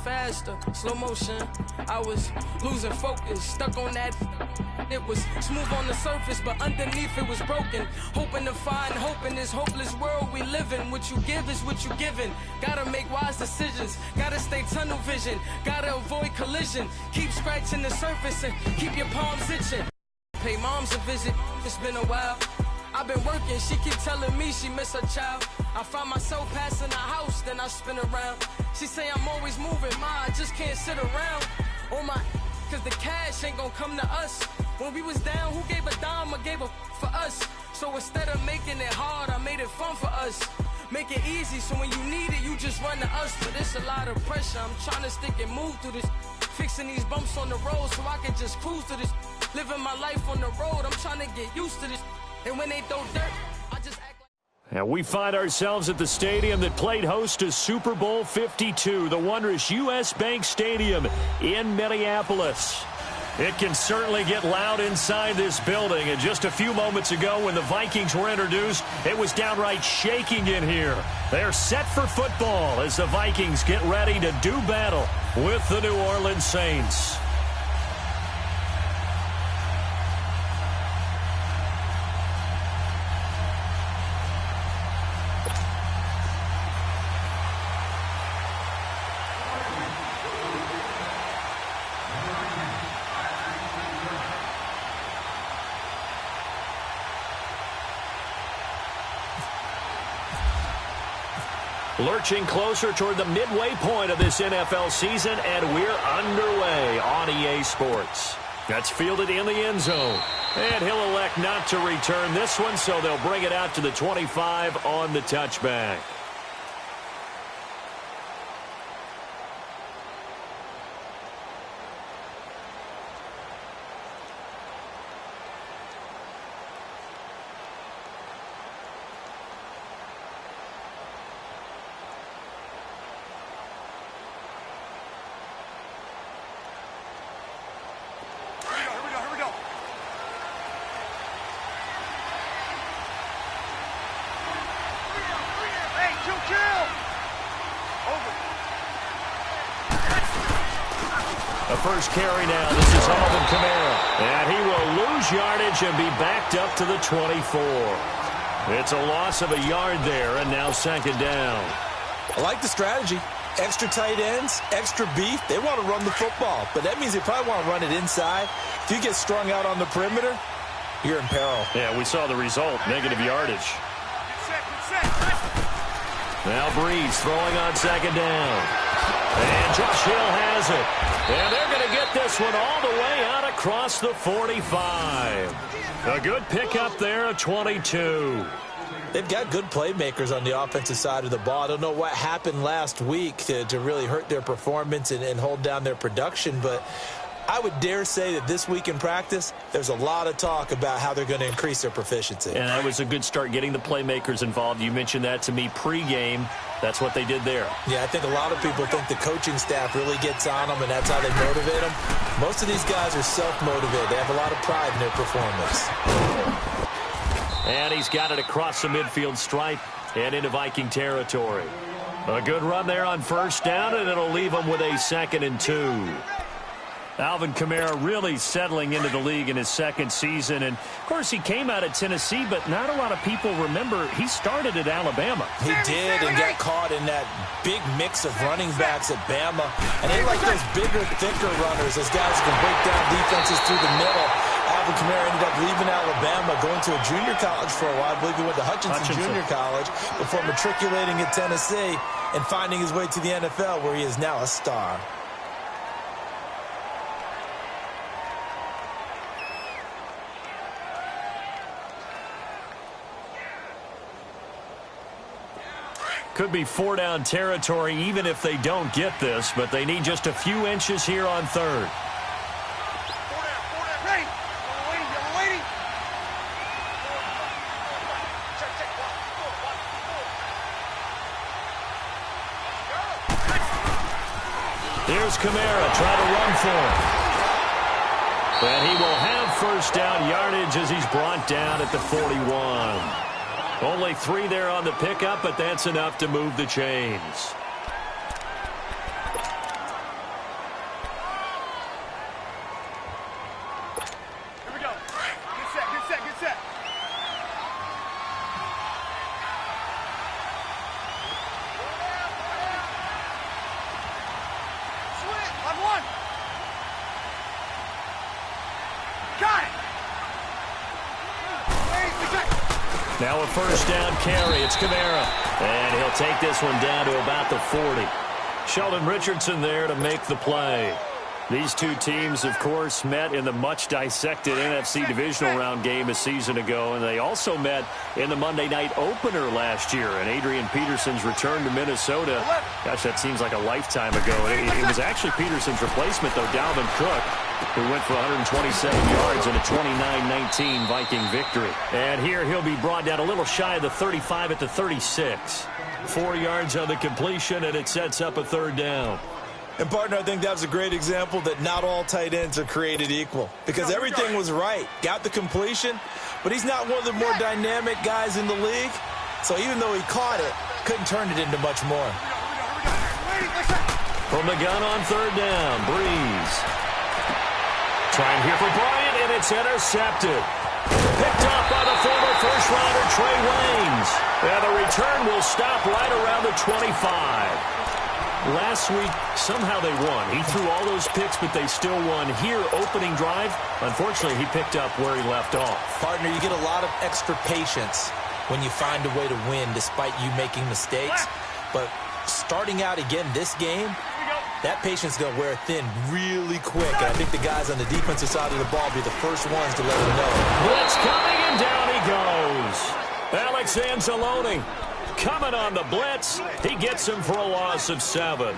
faster, slow motion. I was losing focus, stuck on that. It was smooth on the surface, but underneath it was broken. Hoping to find hope in this hopeless world we live in. What you give is what you given. Gotta make wise decisions, gotta stay tunnel vision, gotta avoid collision. Keep scratching the surface and keep your palms itching. Pay moms a visit, it's been a while. I've been working, she keep telling me she miss her child. I find myself passing the house, then I spin around. She say I'm always moving, ma, I just can't sit around. Oh my, cause the cash ain't gonna come to us. When we was down, who gave a dime or gave a for us? So instead of making it hard, I made it fun for us. Make it easy, so when you need it, you just run to us. But it's a lot of pressure, I'm trying to stick and move through this. Fixing these bumps on the road so I can just cruise to this. Living my life on the road, I'm trying to get used to this. And when they throw dirt, I just act like... And we find ourselves at the stadium that played host to Super Bowl 52, the wondrous U.S. Bank Stadium in Minneapolis. It can certainly get loud inside this building. And just a few moments ago when the Vikings were introduced, it was downright shaking in here. They're set for football as the Vikings get ready to do battle with the New Orleans Saints. Lurching closer toward the midway point of this NFL season, and we're underway on EA Sports. That's fielded in the end zone. And he'll elect not to return this one, so they'll bring it out to the 25 on the touchback. First carry now. This is Alvin Kamara. And he will lose yardage and be backed up to the 24. It's a loss of a yard there, and now second down. I like the strategy. Extra tight ends, extra beef. They want to run the football, but that means they probably want to run it inside. If you get strung out on the perimeter, you're in peril. Yeah, we saw the result, negative yardage. Now Breeze throwing on second down. And Josh Hill has it. And they're going to get this one all the way out across the 45. A good pickup there at 22. They've got good playmakers on the offensive side of the ball. I don't know what happened last week to really hurt their performance and hold down their production, but I would dare say that this week in practice, there's a lot of talk about how they're going to increase their proficiency. And that was a good start, getting the playmakers involved. You mentioned that to me pregame. That's what they did there. Yeah, I think a lot of people think the coaching staff really gets on them, and that's how they motivate them. Most of these guys are self-motivated. They have a lot of pride in their performance. And he's got it across the midfield stripe and into Viking territory. A good run there on first down, and it'll leave them with a 2nd and 2. Alvin Kamara really settling into the league in his second season. And, of course, he came out of Tennessee, but not a lot of people remember he started at Alabama. He did, and got caught in that big mix of running backs at Bama. And they like those bigger, thicker runners, those guys who can break down defenses through the middle. Alvin Kamara ended up leaving Alabama, going to a junior college for a while. I believe he went to Hutchinson Junior College before matriculating at Tennessee and finding his way to the NFL, where he is now a star. Could be 4-down territory even if they don't get this, but they need just a few inches here on third. Here's Kamara trying to run for him. And he will have first down yardage as he's brought down at the 41. Only 3 there on the pickup, but that's enough to move the chains. Now a first down carry. It's Kamara. And he'll take this one down to about the 40. Sheldon Richardson there to make the play. These two teams, of course, met in the much-dissected NFC divisional round game a season ago, and they also met in the Monday night opener last year. And Adrian Peterson's return to Minnesota, gosh, that seems like a lifetime ago. It was actually Peterson's replacement, though, Dalvin Cook, who went for 127 yards in a 29-19 Viking victory. And here he'll be brought down a little shy of the 35 at the 36. 4 yards on the completion, and it sets up a third down. And, partner, I think that was a great example that not all tight ends are created equal. Because everything was right. Got the completion, but he's not one of the more dynamic guys in the league. So even though he caught it, couldn't turn it into much more. From the gun on third down, Breeze. Trying here for Bryant, and it's intercepted. Picked up by the former first-rounder Trey Waynes. And the return will stop right around the 25. Last week, somehow they won. He threw all those picks, but they still won. Here, opening drive, unfortunately, he picked up where he left off. Partner, you get a lot of extra patience when you find a way to win despite you making mistakes. But starting out again this game, that patience is going to wear thin really quick. And I think the guys on the defensive side of the ball will be the first ones to let him know. Blitz coming, and down he goes. Alex Anzalone coming on the blitz. He gets him for a loss of 7.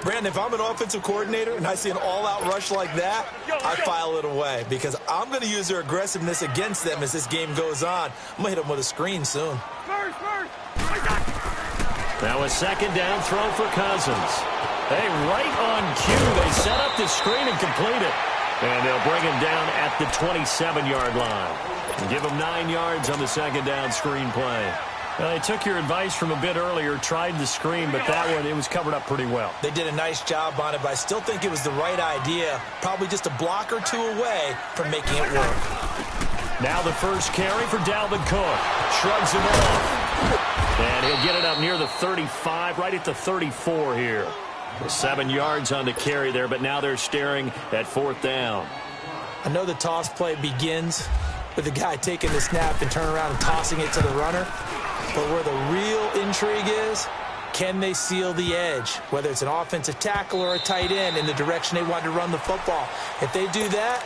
Brandon, if I'm an offensive coordinator and I see an all-out rush like that, I file it away because I'm going to use their aggressiveness against them as this game goes on. I'm going to hit them with a screen soon. Now a second down throw for Cousins. Hey, right on cue. They set up the screen and complete it. And they'll bring him down at the 27-yard line. And give him 9 yards on the second down screen play. They took your advice from a bit earlier, tried the screen, but that one, it was covered up pretty well. They did a nice job on it, but I still think it was the right idea. Probably just a block or two away from making it work. Now the first carry for Dalvin Cook. Shrugs him off. And he'll get it up near the 35, right at the 34 here. 7 yards on the carry there, but now they're staring at fourth down. I know the toss play begins with the guy taking the snap and turning around and tossing it to the runner. But where the real intrigue is, can they seal the edge? Whether it's an offensive tackle or a tight end in the direction they want to run the football. If they do that,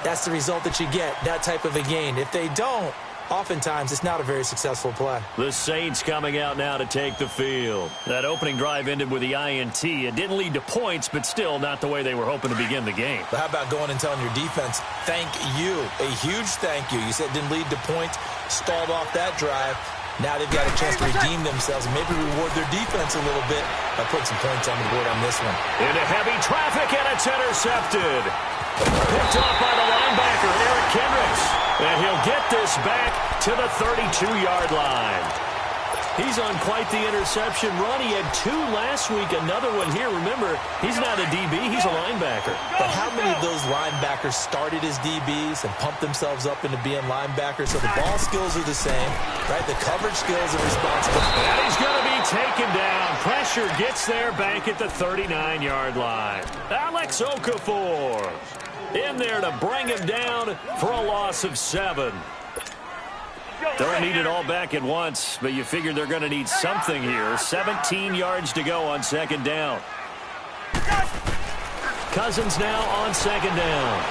that's the result that you get, that type of a gain. If they don't, oftentimes it's not a very successful play. The Saints coming out now to take the field. That opening drive ended with the INT. It didn't lead to points, but still not the way they were hoping to begin the game. But how about going and telling your defense, thank you, a huge thank you. You said it didn't lead to points, stalled off that drive. Now they've got a chance to redeem themselves and maybe reward their defense a little bit by putting some points on the board on this one. Into heavy traffic, and it's intercepted. Picked off by the linebacker, Eric Kendricks. And he'll get this back to the 32-yard line. He's on quite the interception run. He had 2 last week, another one here. Remember, he's not a DB, he's a linebacker. But how many of those linebackers started as DBs and pumped themselves up into being linebackers? So the ball skills are the same, right? The coverage skills are responsible. And he's going to be taken down. Pressure gets there back at the 39-yard line. Alex Okafor in there to bring him down for a loss of 7. Don't need it all back at once, but you figure they're going to need something here. 17 yards to go on second down. Cousins now on second down.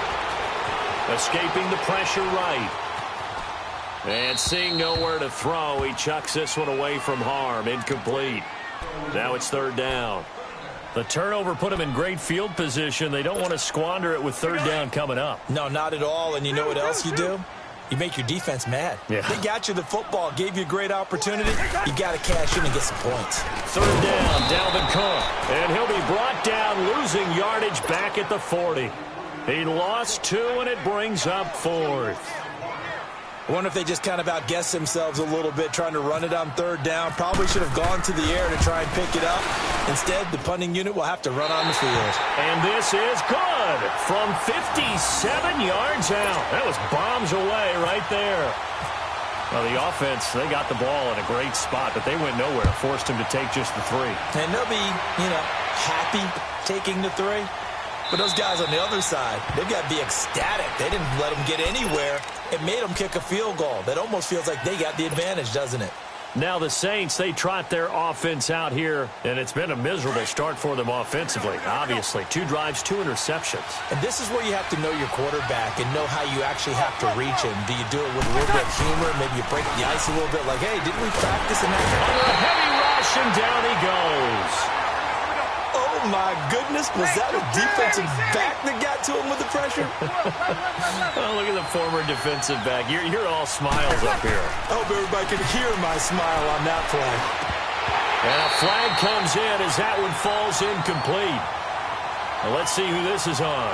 Escaping the pressure right. And seeing nowhere to throw, he chucks this one away from harm. Incomplete. Now it's third down. The turnover put him in great field position. They don't want to squander it with third down coming up. No, not at all. And you know what else you do? You make your defense mad. Yeah. They got you the football, gave you a great opportunity. You got to cash in and get some points. Third down, Dalvin Cook. And he'll be brought down, losing yardage back at the 40. He lost 2, and it brings up fourth. I wonder if they just kind of outguessed themselves a little bit trying to run it on third down. Probably should have gone to the air to try and pick it up. Instead, the punting unit will have to run on the field. And this is good from 57 yards out. That was bombs away right there. Well, the offense, they got the ball in a great spot, but they went nowhere. Forced him to take just the 3. And they'll be, happy taking the 3. But those guys on the other side, they've got to be ecstatic. They didn't let them get anywhere It made them kick a field goal. That almost feels like they got the advantage, doesn't it? Now the Saints, they trot their offense out here, and it's been a miserable start for them offensively. Obviously, 2 drives, 2 interceptions. And this is where you have to know your quarterback and know how you actually have to reach him. Do you do it with a little bit of humor? Maybe you break the ice a little bit like, hey, didn't we practice in that? Under a heavy rush, and down he goes. Oh, my goodness. Was that a defensive back that got to him with the pressure? Oh, look at the former defensive back. You're all smiles up here. I hope everybody can hear my smile on that play. And a flag comes in as that one falls incomplete. Now let's see who this is on.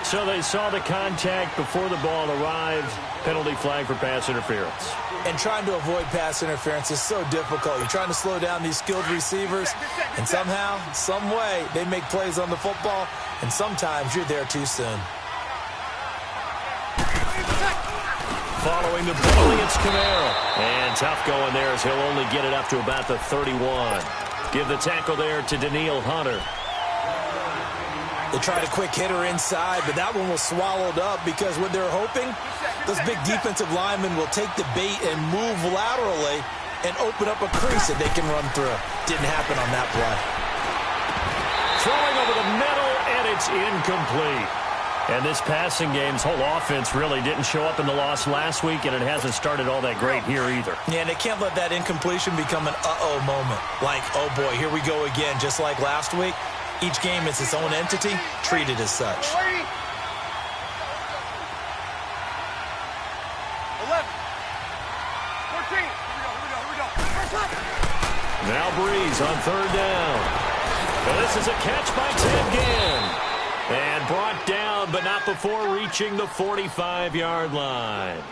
So they saw the contact before the ball arrived. Penalty flag for pass interference. And trying to avoid pass interference is so difficult. You're trying to slow down these skilled receivers, and somehow, some way, they make plays on the football, and sometimes you're there too soon. Following the penalty, it's Camaro. And tough going there as he'll only get it up to about the 31. Give the tackle there to Daniil Hunter. They tried a quick hitter inside, but that one was swallowed up because what they're hoping, those big defensive linemen will take the bait and move laterally and open up a crease that they can run through. Didn't happen on that play. Throwing over the middle, and it's incomplete. And this passing game's whole offense really didn't show up in the loss last week, and it hasn't started all that great here either. Yeah, and they can't let that incompletion become an uh-oh moment. Like, oh boy, here we go again, just like last week. Each game is its own entity, treated as such. 11. 14. Here we go. Now Breeze on 3rd down. Well, this is a catch by Ted Ginn. And brought down, but not before reaching the 45-yard line.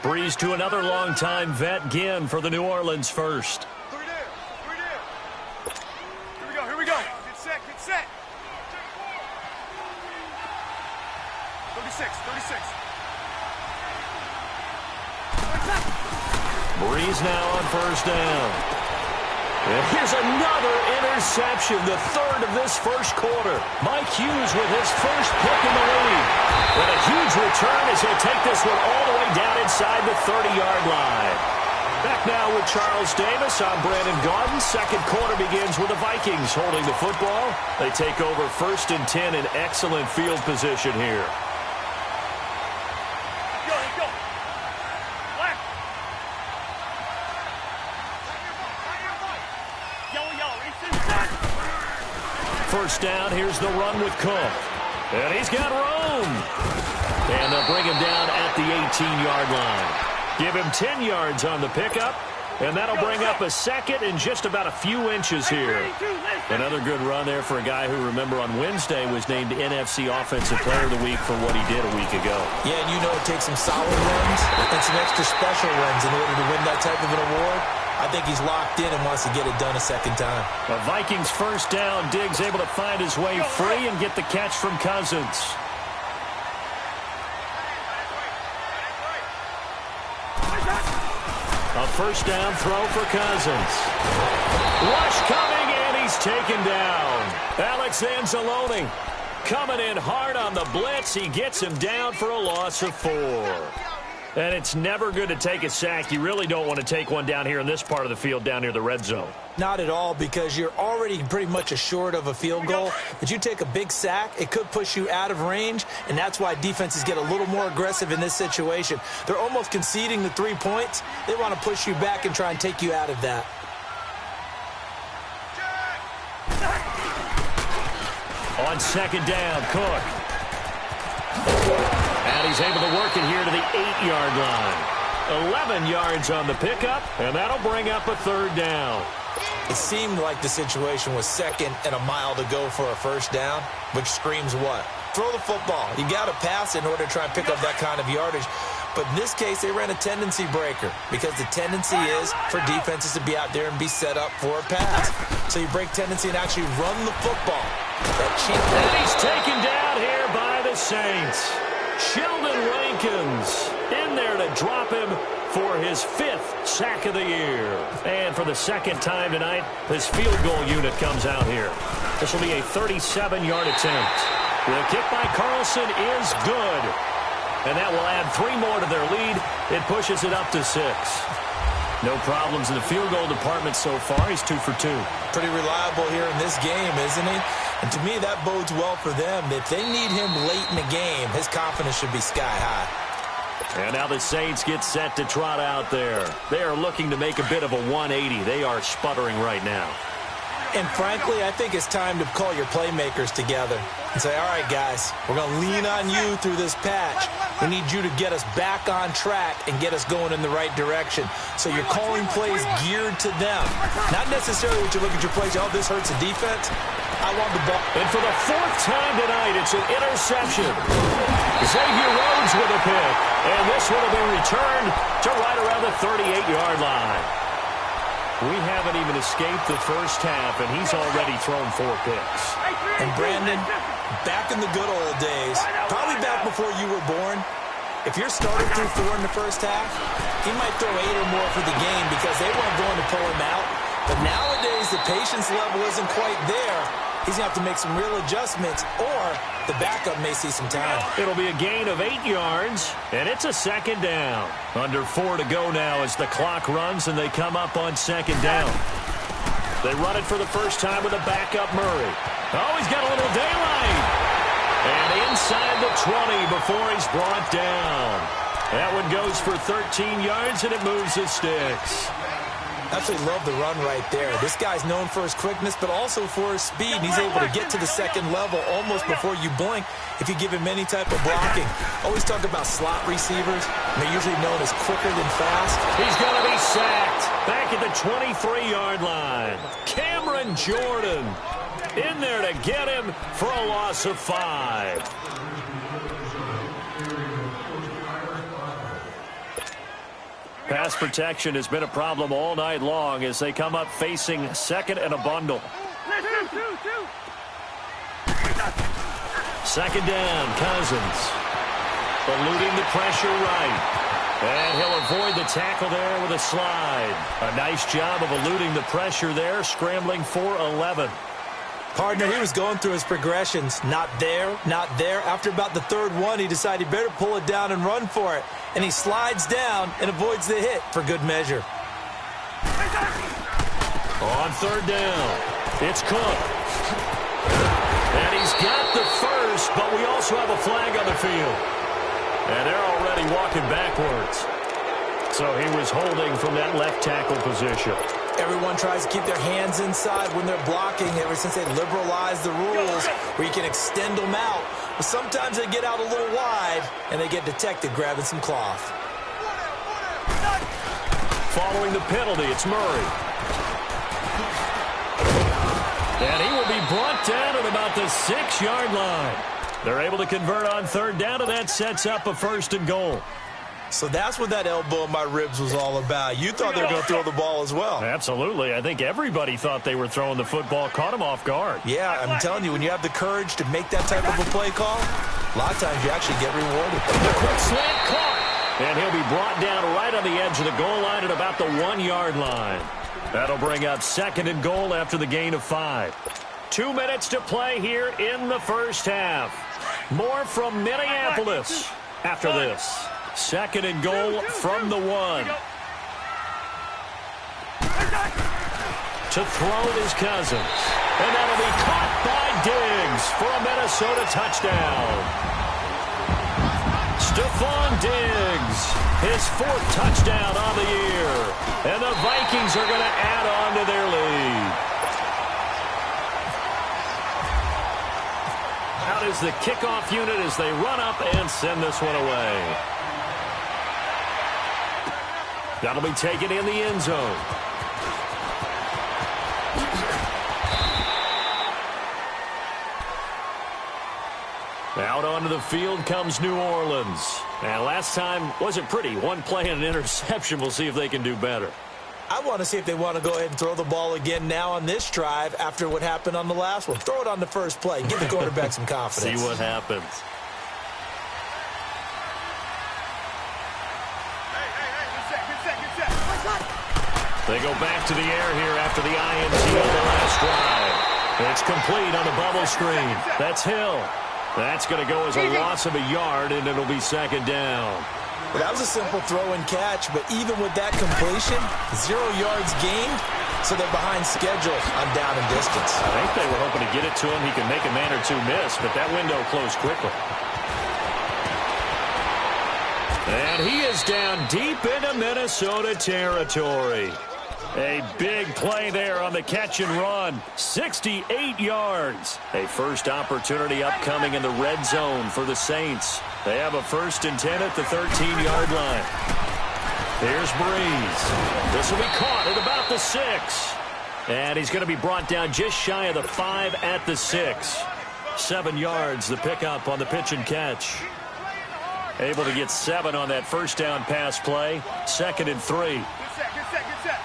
Breeze to another longtime vet, Ginn, for the New Orleans first. Here we go. Get set. 36. Breeze now on 1st down. And here's another interception, the 3rd of this first quarter. Mike Hughes with his first pick in the league. With a huge return as he'll take this one all the way down inside the 30-yard line. Back now with Charles Davis. I'm Brandon Garden. Second quarter begins with the Vikings holding the football. They take over 1st and 10 in excellent field position here. First down, here's the run with Cook. And he's got room. And they'll bring him down at the 18-yard line. Give him 10 yards on the pickup. And that'll bring up a second in just about a few inches here. Another good run there for a guy who, remember, on Wednesday was named NFC Offensive Player of the Week for what he did a week ago. Yeah, and you know it takes some solid runs and some extra special runs in order to win that type of an award. I think he's locked in and wants to get it done a second time. The Vikings first down. Diggs able to find his way free and get the catch from Cousins. A first down throw for Cousins. Rush coming, and he's taken down. Alex Anzalone coming in hard on the blitz. He gets him down for a loss of 4. And it's never good to take a sack. You really don't want to take one down here in this part of the field, down near the red zone. Not at all, because you're already pretty much assured of a field goal. But you take a big sack, it could push you out of range, and that's why defenses get a little more aggressive in this situation. They're almost conceding the 3 points. They want to push you back and try and take you out of that. On 2nd down, Cook. And he's able to work it here to the 8-yard line. 11 yards on the pickup, and that'll bring up a 3rd down. It seemed like the situation was 2nd and a mile to go for a first down, which screams what? Throw the football. You got to pass in order to try and pick up that kind of yardage. But in this case, they ran a tendency breaker because the tendency is for defenses to be out there and be set up for a pass. So you break tendency and actually run the football. And he's taken down here by the Saints. Sheldon Rankins in there to drop him for his 5th sack of the year. And for the 2nd time tonight, this field goal unit comes out here. This will be a 37-yard attempt. The kick by Carlson is good. And that will add 3 more to their lead. It pushes it up to 6. No problems in the field goal department so far. He's 2 for 2. Pretty reliable here in this game, isn't he? And to me, that bodes well for them. If they need him late in the game, his confidence should be sky high. And now the Saints get set to trot out there. They are looking to make a bit of a 180. They are sputtering right now. And frankly, I think it's time to call your playmakers together and say, all right, guys, we're going to lean on you through this patch. We need you to get us back on track and get us going in the right direction. So you're calling plays geared to them. Not necessarily what you look at your plays, oh, this hurts the defense. I want the ball. And for the 4th time tonight, it's an interception. Xavier Rhodes with a pick. And this one will be returned to right around the 38-yard line. We haven't even escaped the first half, and he's already thrown 4 picks. And Brandon, back in the good old days, probably back before you were born, if your starter threw 4 in the first half, he might throw 8 or more for the game because they weren't going to pull him out. But nowadays, the patience level isn't quite there. He's going to have to make some real adjustments, or the backup may see some time. It'll be a gain of 8 yards, and it's a 2nd down. Under 4 to go now as the clock runs, and they come up on 2nd down. They run it for the first time with a backup Murray. Oh, he's got a little daylight. And inside the 20 before he's brought down. That one goes for 13 yards, and it moves the sticks. Absolutely love the run right there. This guy's known for his quickness, but also for his speed. And he's able to get to the 2nd level almost before you blink if you give him any type of blocking. Always talk about slot receivers. They're usually known as quicker than fast. He's going to be sacked back at the 23-yard line. Cameron Jordan in there to get him for a loss of 5. Pass protection has been a problem all night long as they come up facing 2nd and a bundle. 2nd down, Cousins. Eluding the pressure right. And he'll avoid the tackle there with a slide. A nice job of eluding the pressure there, scrambling for 11. Partner, he was going through his progressions. Not there, not there. After about the 3rd one, he decided he better pull it down and run for it. And he slides down and avoids the hit for good measure. On 3rd down, it's Cook. And he's got the first, but we also have a flag on the field. And they're already walking backwards. So he was holding from that left tackle position. Everyone tries to keep their hands inside when they're blocking ever since they liberalized the rules where you can extend them out. But sometimes they get out a little wide and they get detected grabbing some cloth. Following the penalty, it's Murray. And he will be brought down at about the 6-yard line. They're able to convert on 3rd down, and that sets up a 1st and goal. So that's what that elbow in my ribs was all about. You thought they were going to throw the ball as well. Absolutely. I think everybody thought they were throwing the football, caught him off guard. Yeah, I'm telling you, when you have the courage to make that type of a play call, a lot of times you actually get rewarded. The quick slant caught. And he'll be brought down right on the edge of the goal line at about the 1-yard line. That'll bring up 2nd and goal after the gain of 5. 2 minutes to play here in the first half. More from Minneapolis after this. 2nd and goal from the 1. To throw is Cousins. And that'll be caught by Diggs for a Minnesota touchdown. Stephon Diggs, his 4th touchdown on the year. And the Vikings are going to add on to their lead. Out is the kickoff unit as they run up and send this one away. That'll be taken in the end zone. Out onto the field comes New Orleans. And last time wasn't pretty. One play and an interception. We'll see if they can do better. I want to see if they want to go ahead and throw the ball again now on this drive after what happened on the last one. Throw it on the first play. Give the quarterback some confidence. See what happens. They go back to the air here after the INT on the last drive. It's complete on the bubble screen. That's Hill. That's going to go as a loss of a yard, and it'll be second down. Well, that was a simple throw and catch, but even with that completion, 0 yards gained, so they're behind schedule on down and distance. I think they were hoping to get it to him. He can make a man or two miss, but that window closed quickly. And he is down deep into Minnesota territory. A big play there on the catch and run. 68 yards. A first opportunity upcoming in the red zone for the Saints. They have a 1st and 10 at the 13-yard line. Here's Breeze. This will be caught at about the 6. And he's going to be brought down just shy of the 5 at the 6. 7 yards, the pickup on the pitch and catch. Able to get 7 on that first down pass play. 2nd and 3. Good set.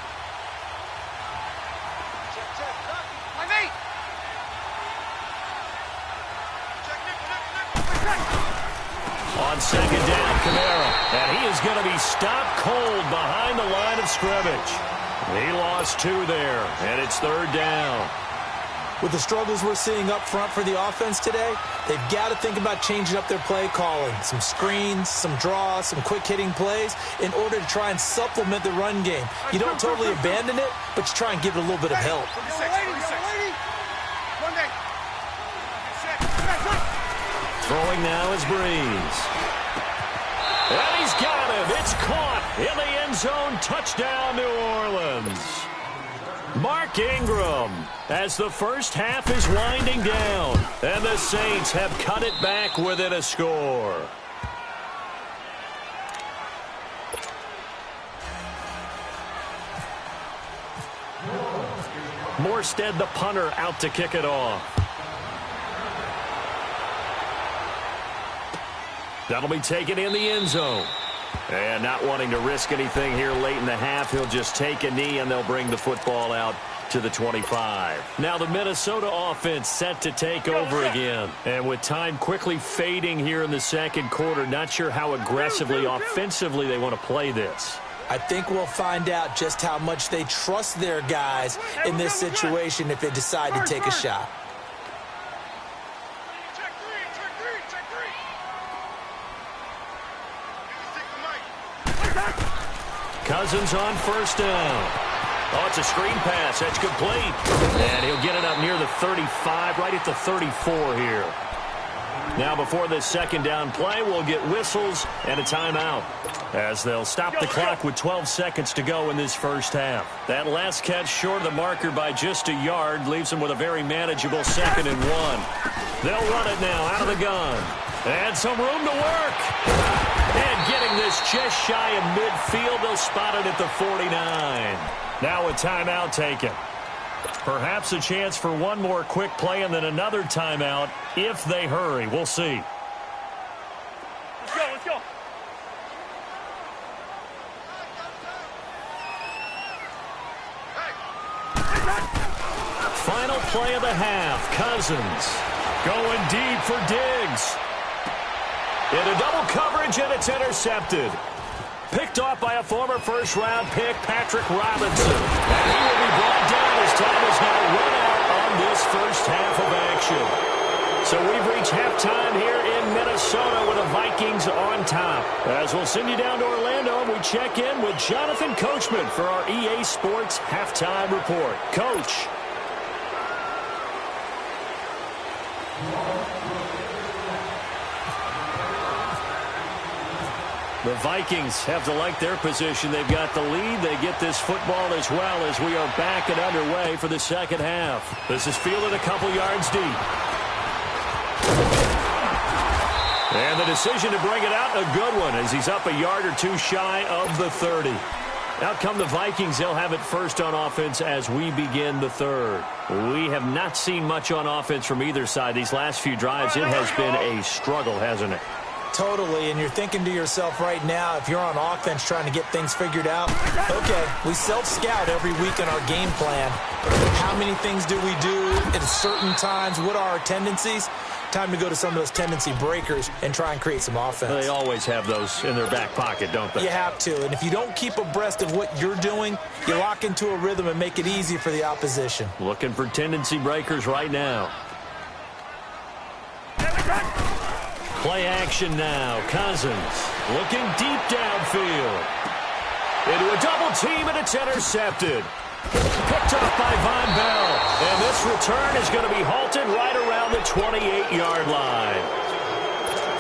On 2nd down, Kamara. And he is going to be stopped cold behind the line of scrimmage. He lost 2 there, and it's 3rd down. With the struggles we're seeing up front for the offense today, they've got to think about changing up their play calling. Some screens, some draws, some quick-hitting plays in order to try and supplement the run game. You don't totally abandon it, but you try and give it a little bit of help. 36. Throwing now is Breeze. And he's got him. It's caught in the end zone. Touchdown, New Orleans. Mark Ingram, as the first half is winding down, and the Saints have cut it back within a score. Morstead, the punter, out to kick it off. That'll be taken in the end zone. And not wanting to risk anything here late in the half, he'll just take a knee, and they'll bring the football out to the 25. Now the Minnesota offense set to take over again. And with time quickly fading here in the second quarter, not sure how aggressively, offensively they want to play this. I think we'll find out just how much they trust their guys in this situation if they decide to take a shot. Cousins on 1st down. Oh, it's a screen pass. That's complete. And he'll get it up near the 35, right at the 34 here. Now before this 2nd down play, we'll get whistles and a timeout, as they'll stop the clock with 12 seconds to go in this first half. That last catch short of the marker by just a yard leaves them with a very manageable 2nd and 1. They'll run it now out of the gun. And some room to work. And getting this just shy of midfield, they'll spot it at the 49. Now a timeout taken. Perhaps a chance for one more quick play and then another timeout if they hurry. We'll see. Let's go. Final play of the half. Cousins going deep for Diggs. Into double coverage, and it's intercepted. Picked off by a former first-round pick, Patrick Robinson. And he will be brought down as time is now run out on this first half of action. So we've reached halftime here in Minnesota with the Vikings on top. As we'll send you down to Orlando, and we check in with Jonathan Coachman for our EA Sports Halftime Report. Coach. The Vikings have to like their position. They've got the lead. They get this football as well as we are back and underway for the second half. This is fielded a couple yards deep. And the decision to bring it out, a good one, as he's up a yard or two shy of the 30. Out come the Vikings. They'll have it first on offense as we begin the third. We have not seen much on offense from either side. These last few drives, it has been a struggle, hasn't it? Totally, and you're thinking to yourself right now, if you're on offense trying to get things figured out, okay, we self-scout every week in our game plan. How many things do we do at certain times? What are our tendencies? Time to go to some of those tendency breakers and try and create some offense. They always have those in their back pocket, don't they? You have to, and if you don't keep abreast of what you're doing, you lock into a rhythm and make it easy for the opposition. Looking for tendency breakers right now. Play action now. Cousins looking deep downfield. Into a double team, and it's intercepted. Picked off by Von Bell. And this return is going to be halted right around the 28-yard line.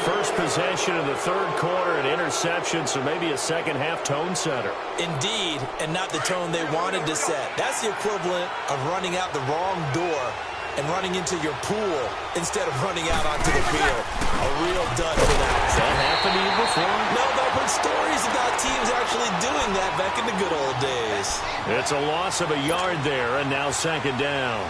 First possession of the third quarter, an interception, so maybe a second-half tone setter. Indeed, and not the tone they wanted to set. That's the equivalent of running out the wrong door and running into your pool instead of running out onto the field. A real dud for that. Has that happened to you before? No, but I've heard stories about teams actually doing that back in the good old days. It's a loss of a yard there, and now second down.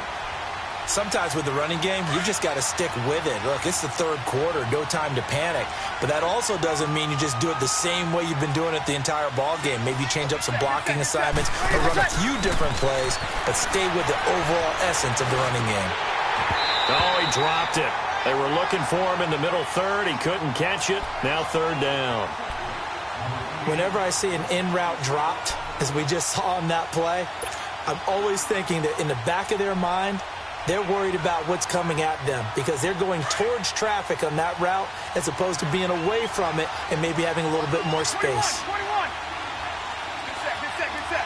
Sometimes with the running game, you've just got to stick with it. Look, it's the third quarter, no time to panic. But that also doesn't mean you just do it the same way you've been doing it the entire ball game. Maybe change up some blocking assignments or run a few different plays, but stay with the overall essence of the running game. Oh, he dropped it. They were looking for him in the middle third. He couldn't catch it. Now third down. Whenever I see an in-route dropped, as we just saw on that play, I'm always thinking that in the back of their mind, they're worried about what's coming at them because they're going towards traffic on that route as opposed to being away from it and maybe having a little bit more space. 21. Good set.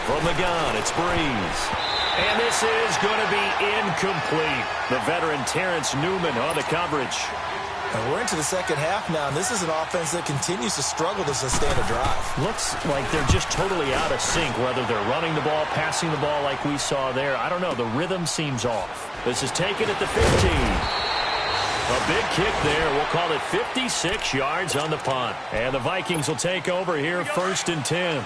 From the gun, it's Breeze. And this is going to be incomplete. The veteran Terrence Newman on the coverage. And we're into the second half now, and this is an offense that continues to struggle to sustain a drive. Looks like they're just totally out of sync, whether they're running the ball, passing the ball like we saw there. I don't know. The rhythm seems off. This is taken at the 15. A big kick there. We'll call it 56 yards on the punt. And the Vikings will take over here, 1st and 10.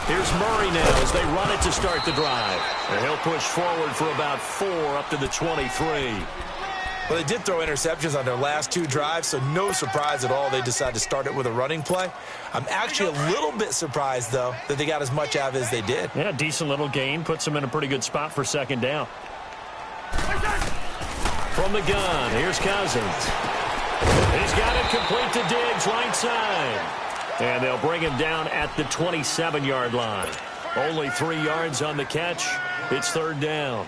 Here's Murray now as they run it to start the drive. And he'll push forward for about 4 up to the 23. Well, they did throw interceptions on their last 2 drives, so no surprise at all they decided to start it with a running play. I'm actually a little bit surprised, though, that they got as much out of it as they did. Yeah, decent little gain. Puts them in a pretty good spot for second down. From the gun, here's Cousins. He's got it complete to Diggs, right side. And they'll bring him down at the 27-yard line. Only 3 yards on the catch. It's third down.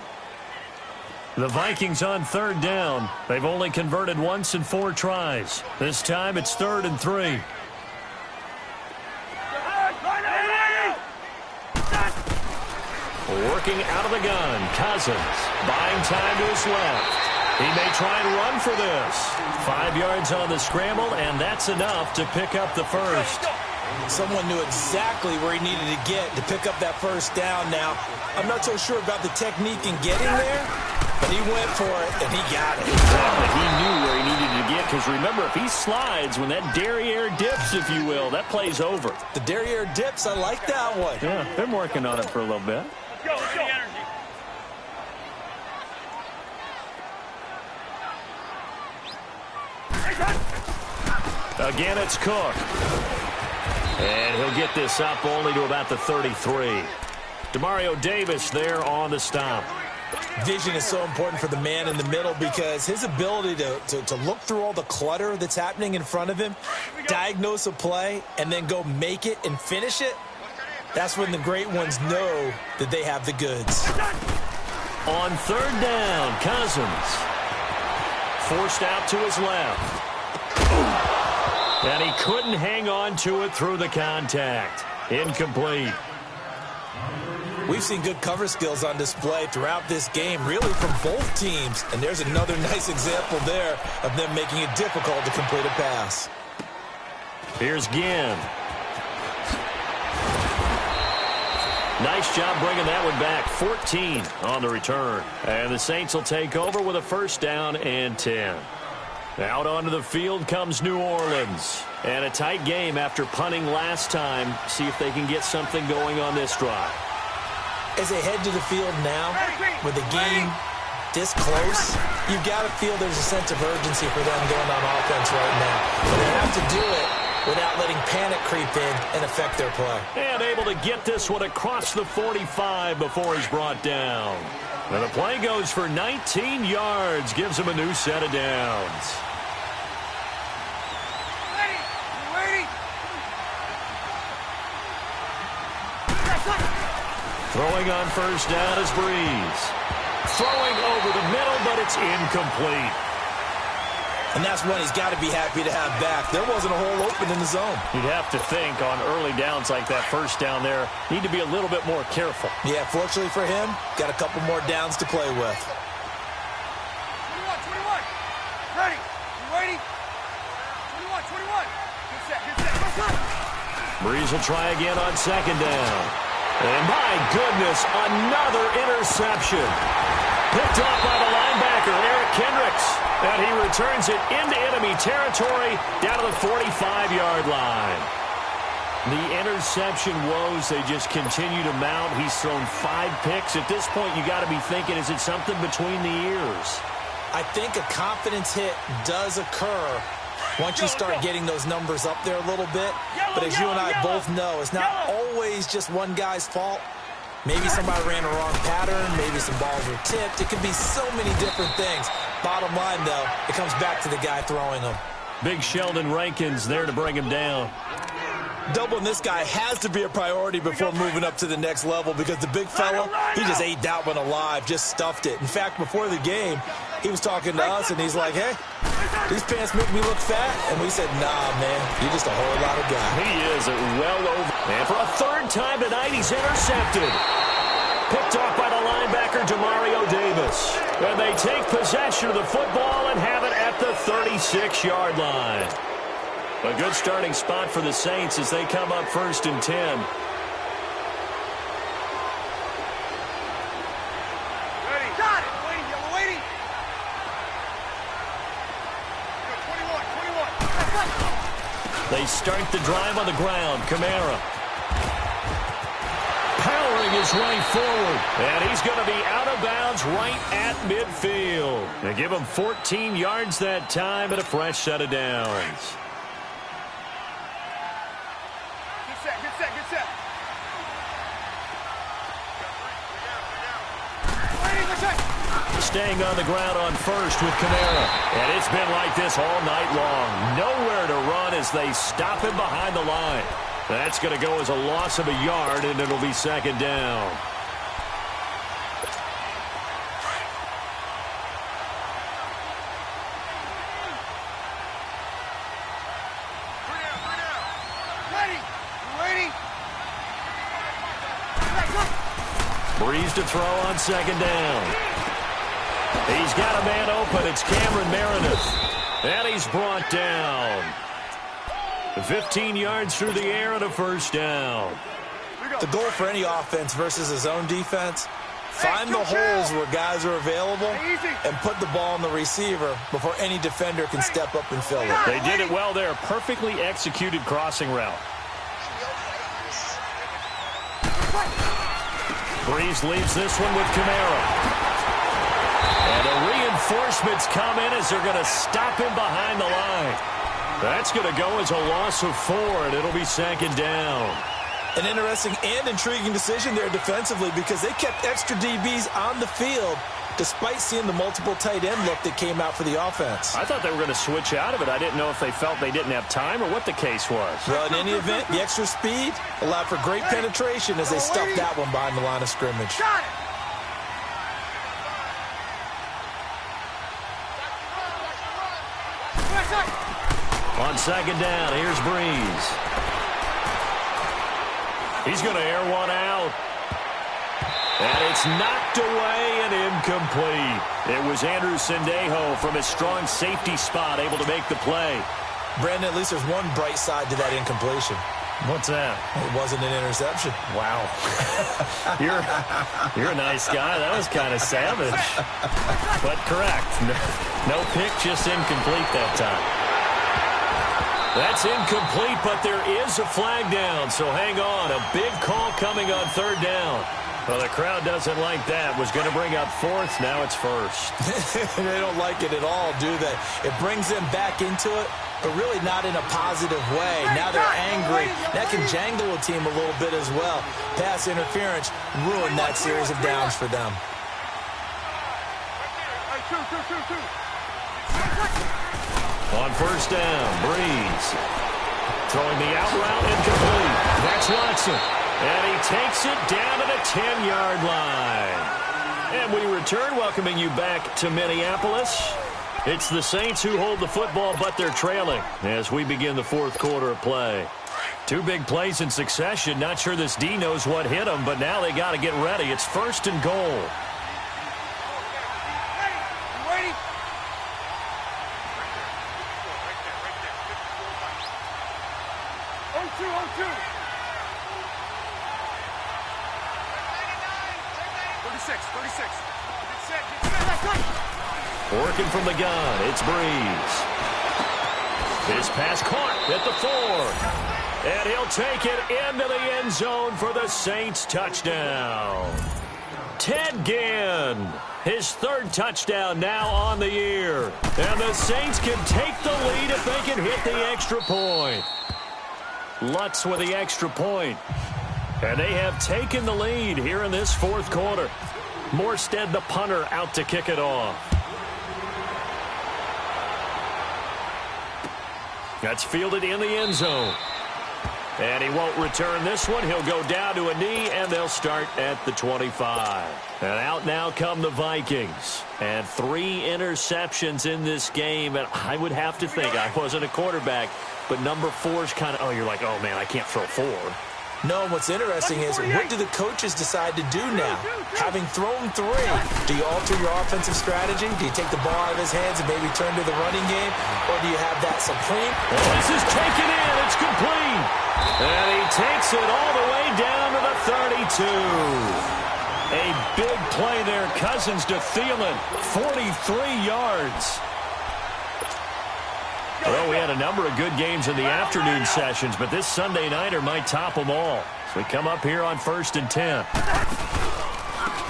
The Vikings on third down. They've only converted once in 4 tries. This time it's 3rd and 3. Working out of the gun. Cousins buying time to his left. He may try and run for this. 5 yards on the scramble, and that's enough to pick up the first. Someone knew exactly where he needed to get to pick up that first down now. I'm not so sure about the technique in getting there, but he went for it, and he got it. Exactly. He knew where he needed to get, because remember, if he slides, when that derriere dips, if you will, that play's over. The derriere dips, I like that one. Yeah, been working on it for a little bit. Go. Again, it's Cook. And he'll get this up only to about the 33. Demario Davis there on the stop. Vision is so important for the man in the middle because his ability to look through all the clutter that's happening in front of him, diagnose a play, and then go make it and finish it, that's when the great ones know that they have the goods. On third down, Cousins. Forced out to his left. And he couldn't hang on to it through the contact. Incomplete. We've seen good cover skills on display throughout this game, really from both teams. And there's another nice example there of them making it difficult to complete a pass. Here's Ginn. Nice job bringing that one back. 14 on the return. And the Saints will take over with a first down and 10. Out onto the field comes New Orleans. And a tight game after punting last time. See if they can get something going on this drive. As they head to the field now, with the game this close, you've got to feel there's a sense of urgency for them going on offense right now. But they have to do it without letting panic creep in and affect their play. And able to get this one across the 45 before he's brought down. And the play goes for 19 yards, gives him a new set of downs. Throwing on first down is Breeze. Throwing over the middle, but it's incomplete. And that's one he's got to be happy to have back. There wasn't a hole open in the zone. You'd have to think on early downs like that first down there, need to be a little bit more careful. Yeah, fortunately for him, got a couple more downs to play with. 21. Ready. You waiting? 21. Good set. Breeze will try again on second down. And my goodness, another interception. Picked off by the linebacker, Eric Kendricks. And he returns it into enemy territory down to the 45-yard line. The interception woes, they just continue to mount. He's thrown 5 picks. At this point, you got to be thinking, is it something between the ears? I think a confidence hit does occur once you start getting those numbers up there a little bit. But as you and I both know, it's not always just one guy's fault. Maybe somebody ran a wrong pattern. Maybe some balls were tipped. It could be so many different things. Bottom line, though, it comes back to the guy throwing them. Big Sheldon Rankins there to bring him down. Doubling this guy has to be a priority before moving up to the next level because the big fella, he just ate that one alive, just stuffed it. In fact, before the game, he was talking to us, and he's like, hey, these pants make me look fat. And we said, nah, man, you're just a whole lot of guy. He is well over. And for a third time tonight, he's intercepted. Picked off by the linebacker, Demario Davis. And they take possession of the football and have it at the 36-yard line. A good starting spot for the Saints as they come up 1st and 10. Ready. Got it. Waiting, yellow, waiting. 21. They start the drive on the ground. Kamara powering his way forward. And he's going to be out of bounds right at midfield. They give him 14 yards that time and a fresh set of downs. Good set. Staying on the ground on first with Kamara. And it's been like this all night long. Nowhere to run as they stop him behind the line. That's going to go as a loss of a yard, and it'll be 2nd down. Breeze to throw on 2nd down. He's got a man open. It's Cameron Meredith. And he's brought down. 15 yards through the air and a 1st down. The goal for any offense versus his own defense, find the holes where guys are available and put the ball on the receiver before any defender can step up and fill it. They did it well there. Perfectly executed crossing route. Breeze leaves this one with Kamara. And the reinforcements come in as they're going to stop him behind the line. That's going to go as a loss of 4, and it'll be 2nd down. An interesting and intriguing decision there defensively because they kept extra DBs on the field despite seeing the multiple tight end look that came out for the offense. I thought they were going to switch out of it. I didn't know if they felt they didn't have time or what the case was. Well, in any event, the extra speed allowed for great penetration as they stuffed that one behind the line of scrimmage. Got it. On 2nd down, here's Breeze. He's going to air one out. And it's knocked away and incomplete. It was Andrew Sendejo from his strong safety spot able to make the play. Brandon, at least there's one bright side to that incompletion. What's that? It wasn't an interception. Wow. You're a nice guy. That was kind of savage. But correct. No pick, just incomplete that time. That's incomplete, but there is a flag down, so hang on. A big call coming on 3rd down. Well, the crowd doesn't like that. Was going to bring up 4th, now it's 1st. They don't like it at all, do they? It brings them back into it, but really not in a positive way. Now they're angry. That can jangle a team a little bit as well. Pass interference ruined that series of downs for them. On 1st down, Breeze. Throwing the out route incomplete. That's Watson. And he takes it down to the 10-yard line. And we return, welcoming you back to Minneapolis. It's the Saints who hold the football, but they're trailing as we begin the fourth quarter of play. Two big plays in succession. Not sure this D knows what hit them, but now they got to get ready. It's first and goal. Ready? 0-2. 36. Get set. Working from the gun, it's Breeze. His pass caught at the 4. And he'll take it into the end zone for the Saints touchdown. Ted Ginn, his third touchdown now on the year. And the Saints can take the lead if they can hit the extra point. Lutz with the extra point. And they have taken the lead here in this fourth quarter. Morstead, the punter, out to kick it off. That's fielded in the end zone. And he won't return this one. He'll go down to a knee, and they'll start at the 25. And out now come the Vikings. And 3 interceptions in this game. And I would have to think, I wasn't a quarterback, but number 4 is kind of, you're like, oh, man, I can't throw 4. No, what's interesting is what do the coaches decide to do now? Having thrown 3, do you alter your offensive strategy? Do you take the ball out of his hands and maybe turn to the running game? Or do you have that supreme? This is taken in. It's complete. And he takes it all the way down to the 32. A big play there. Cousins to Thielen. 43 yards. Well, we had a number of good games in the afternoon sessions, but this Sunday nighter might top them all. So we come up here on 1st and 10.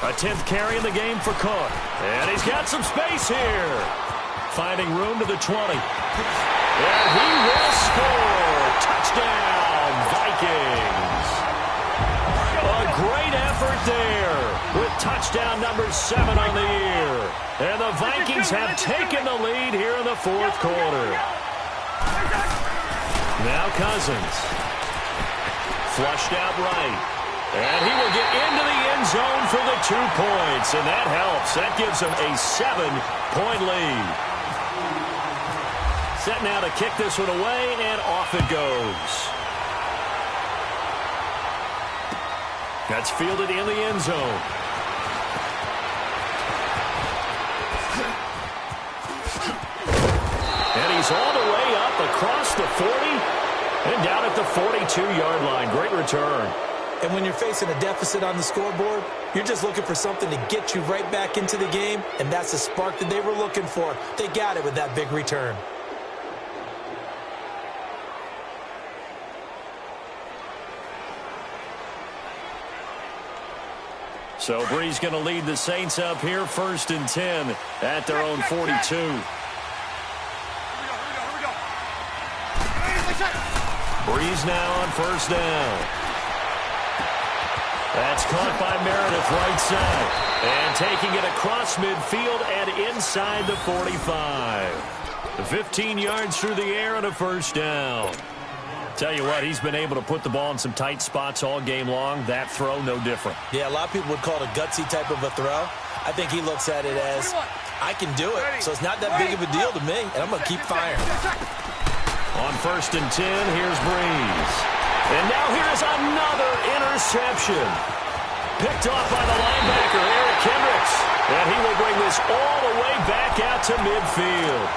A 10th carry in the game for Cook. And he's got some space here. Finding room to the 20. And he will score. Touchdown, Vikings. A great effort there with touchdown number 7 on the year. And the Vikings have taken the lead here in the fourth quarter. Now Cousins. Flushed out right. And he will get into the end zone for the 2 points. And that helps. That gives them a 7-point lead. Set now to kick this one away, and off it goes. That's fielded in the end zone. And he's all the way up across the 40 and down at the 42-yard line. Great return. And when you're facing a deficit on the scoreboard, you're just looking for something to get you right back into the game, and that's the spark that they were looking for. They got it with that big return. So Breeze going to lead the Saints up here, 1st and 10 at their own 42. Breeze now on 1st down. That's caught by Meredith right side. And taking it across midfield and inside the 45. 15 yards through the air and a 1st down. Tell you what, he's been able to put the ball in some tight spots all game long. That throw, no different. Yeah, a lot of people would call it a gutsy type of a throw. I think he looks at it as, I can do it, so it's not that big of a deal to me, and I'm going to keep firing. On 1st and 10, here's Breeze. And now here's another interception. Picked off by the linebacker, Eric Kendricks. And he will bring this all the way back out to midfield.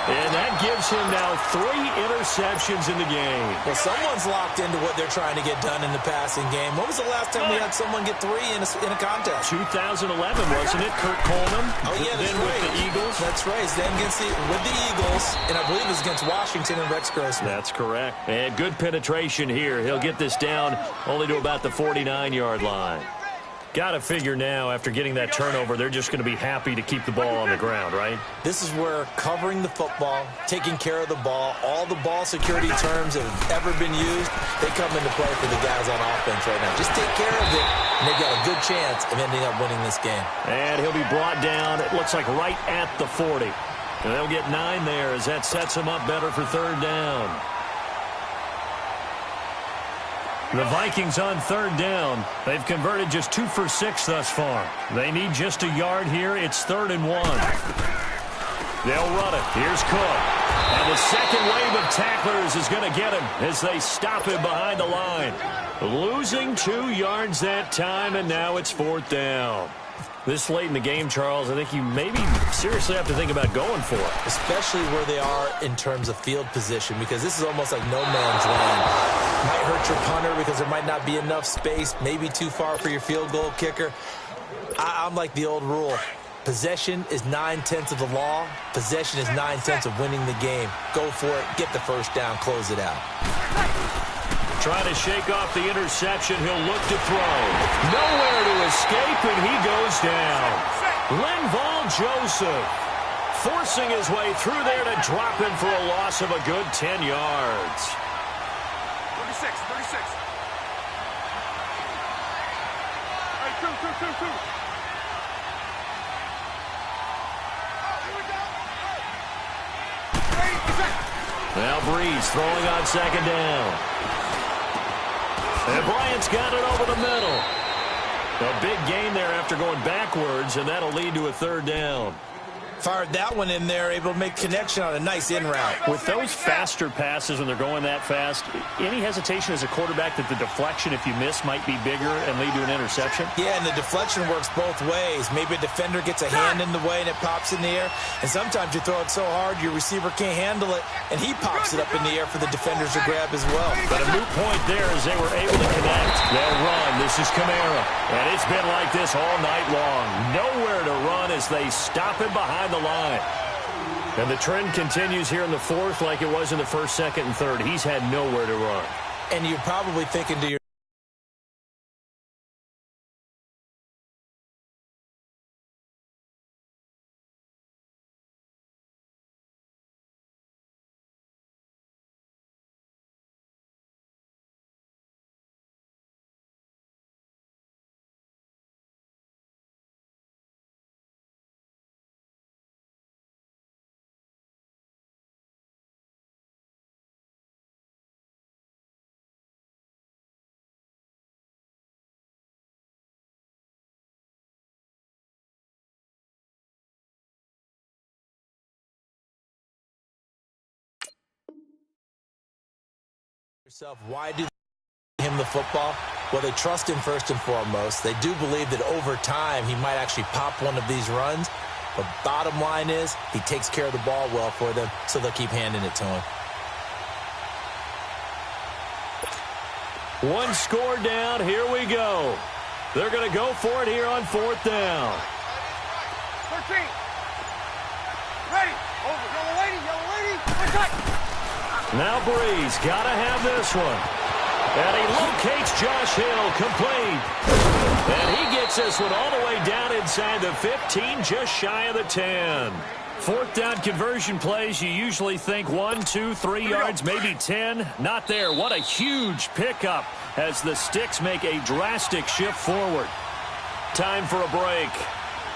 And that gives him now 3 interceptions in the game. Well, someone's locked into what they're trying to get done in the passing game. When was the last time we had someone get 3 in a contest? 2011, wasn't it? Kurt Coleman. Oh, yeah, that's then right. with the Eagles. That's right. Then with the Eagles, and I believe it was against Washington and Rex Grossman. That's correct. And good penetration here. He'll get this down only to about the 49-yard line. Got to figure now, after getting that turnover, they're just going to be happy to keep the ball on the ground, right? This is where covering the football, taking care of the ball, all the ball security terms that have ever been used, they come into play for the guys on offense right now. Just take care of it, and they've got a good chance of ending up winning this game. And he'll be brought down, it looks like right at the 40. And they'll get 9 there as that sets him up better for 3rd down. The Vikings on third down. They've converted just 2 for 6 thus far. They need just a yard here. It's 3rd and 1. They'll run it. Here's Cook. And the second wave of tacklers is going to get him as they stop him behind the line. Losing 2 yards that time, and now it's 4th down. This late in the game, Charles, I think you maybe seriously have to think about going for it. Especially where they are in terms of field position, because this is almost like no man's land. Might hurt your punter because there might not be enough space, maybe too far for your field goal kicker. I'm like the old rule. Possession is 9/10 of the law. Possession is 9/10 of winning the game. Go for it. Get the first down. Close it out. Trying to shake off the interception. He'll look to throw. Nowhere to escape, and he goes down. Joseph forcing his way through there to drop him for a loss of a good 10 yards. 36. Hey, two. Now Breeze throwing on second down. And Bryant's got it over the middle. A big gain there after going backwards, and that'll lead to a 3rd down. Fired that one in there, able to make connection on a nice in route. With those faster passes when they're going that fast, any hesitation as a quarterback that the deflection, if you miss, might be bigger and lead to an interception? Yeah, and the deflection works both ways. Maybe a defender gets a hand in the way and it pops in the air. And sometimes you throw it so hard your receiver can't handle it, and he pops it up in the air for the defenders to grab as well. But a moot point there as they were able to connect. They'll run. This is Kamara. And it's been like this all night long. Nowhere to run as they stop him behind the line. And the trend continues here in the 4th like it was in the 1st, 2nd, and 3rd. He's had nowhere to run. And you're probably thinking to yourself, why do they give him the football? Well, they trust him first and foremost. They do believe that over time he might actually pop one of these runs. But bottom line is he takes care of the ball well for them, so they'll keep handing it to him. One score down. Here we go. They're going to go for it here on 4th down. 13. Ready. Over. Yellow lady. Now Breeze got to have this one. And he locates Josh Hill, complete. And he gets this one all the way down inside the 15, just shy of the 10. 4th down conversion plays, you usually think 1, 2, 3 yards, maybe 10. Not there. What a huge pickup as the Sticks make a drastic shift forward. Time for a break.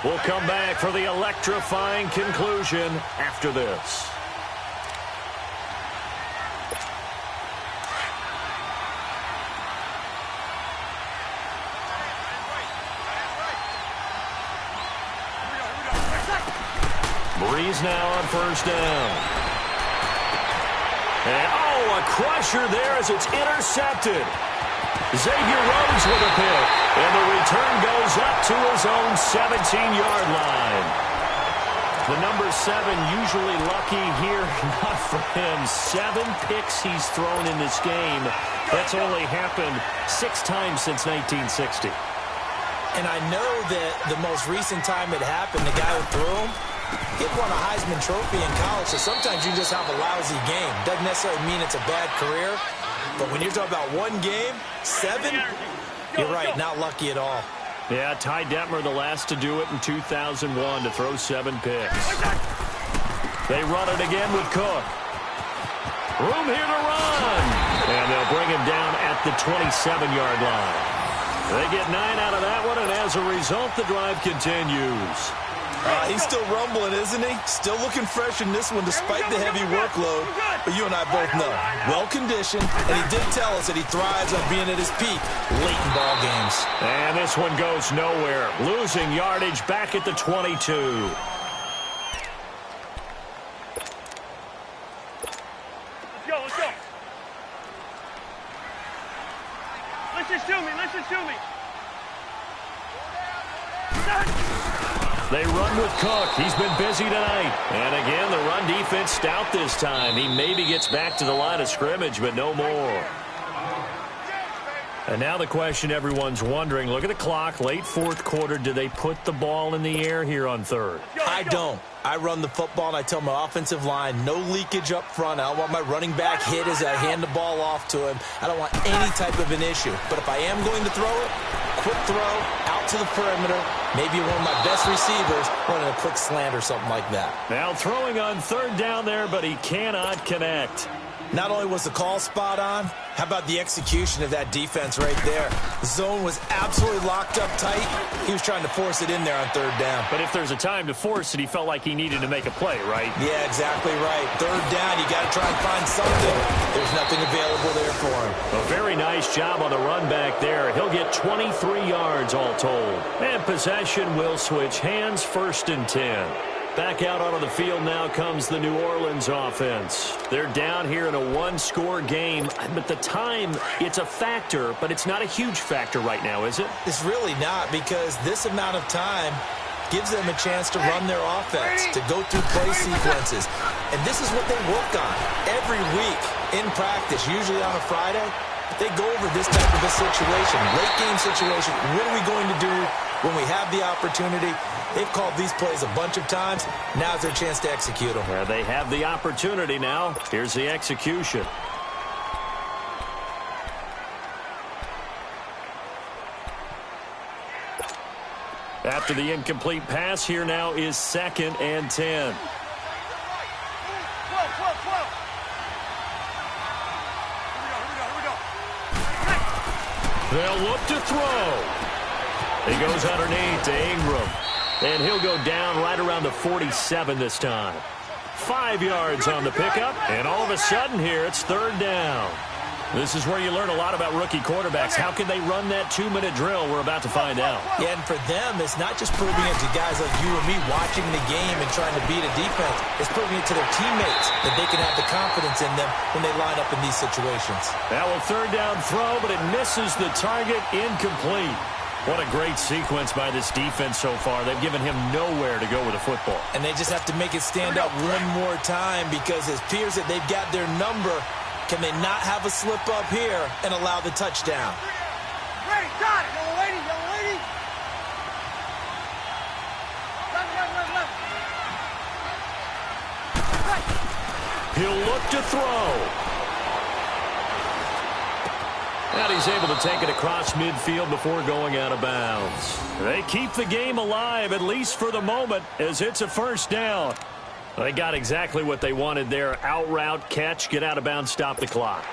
We'll come back for the electrifying conclusion after this. Breeze now on 1st down. And, a crusher there as it's intercepted. Xavier Rhodes with a pick. And the return goes up to his own 17-yard line. The number 7 usually lucky here. Not for him. 7 picks he's thrown in this game. That's only happened 6 times since 1960. And I know that the most recent time it happened, the guy who threw him, he won a Heisman Trophy in college, so sometimes you just have a lousy game. Doesn't necessarily mean it's a bad career, but when you're talking about one game, 7, you're right, not lucky at all. Yeah, Ty Detmer, the last to do it in 2001, to throw 7 picks. They run it again with Cook. Room here to run. And they'll bring him down at the 27-yard line. They get 9 out of that one, and as a result, the drive continues. He's still rumbling, isn't he? Still looking fresh in this one despite the heavy workload. But you and I both know, well-conditioned, and he did tell us that he thrives on being at his peak late in ball games. And this one goes nowhere. Losing yardage back at the 22. Let's go. Listen to me. They run with Cook. He's been busy tonight. And again, the run defense stout this time. He maybe gets back to the line of scrimmage, but no more. And now the question everyone's wondering, look at the clock, late fourth quarter. Do they put the ball in the air here on third? I don't. I run the football, and I tell my offensive line, no leakage up front. I don't want my running back hit as I hand the ball off to him. I don't want any type of an issue. But if I am going to throw it, quick throw, out to the perimeter, maybe one of my best receivers running a quick slant or something like that. Now throwing on third down there, but he cannot connect. Not only was the call spot on, how about the execution of that defense right there? The zone was absolutely locked up tight. He was trying to force it in there on third down. But if there's a time to force it, he felt like he needed to make a play, right? Yeah, exactly right. Third down, you got to try and find something. There's nothing available there for him. A very nice job on the run back there. He'll get 23 yards all told. And possession will switch hands, 1st and 10. Back out onto the field now comes the New Orleans offense. They're down here in a one-score game, but the time, it's a factor, but it's not a huge factor right now, is it? It's really not, because this amount of time gives them a chance to run their offense, to go through play sequences. And this is what they work on every week in practice, usually on a Friday. They go over this type of a situation, late game situation. What are we going to do when we have the opportunity? They've called these plays a bunch of times. Now's their chance to execute them. Yeah, they have the opportunity now. Here's the execution. After the incomplete pass, here now is 2nd and 10. They'll look to throw. He goes underneath to Ingram. And he'll go down right around the 47 this time. 5 yards on the pickup. And all of a sudden here, it's 3rd down. This is where you learn a lot about rookie quarterbacks. How can they run that 2-minute drill? We're about to find out. Yeah, and for them, it's not just proving it to guys like you and me watching the game and trying to beat a defense. It's proving it to their teammates that they can have the confidence in them when they line up in these situations. Now a 3rd down throw, but it misses the target. Incomplete. What a great sequence by this defense so far. They've given him nowhere to go with the football. And they just have to make it stand up one more time, because it appears that they've got their number. Can they not have a slip up here and allow the touchdown? Ready, got it. Yellow lady. Left. He'll look to throw. And he's able to take it across midfield before going out of bounds. They keep the game alive, at least for the moment, as it's a 1st down. They got exactly what they wanted there. Out route, catch, get out of bounds, stop the clock.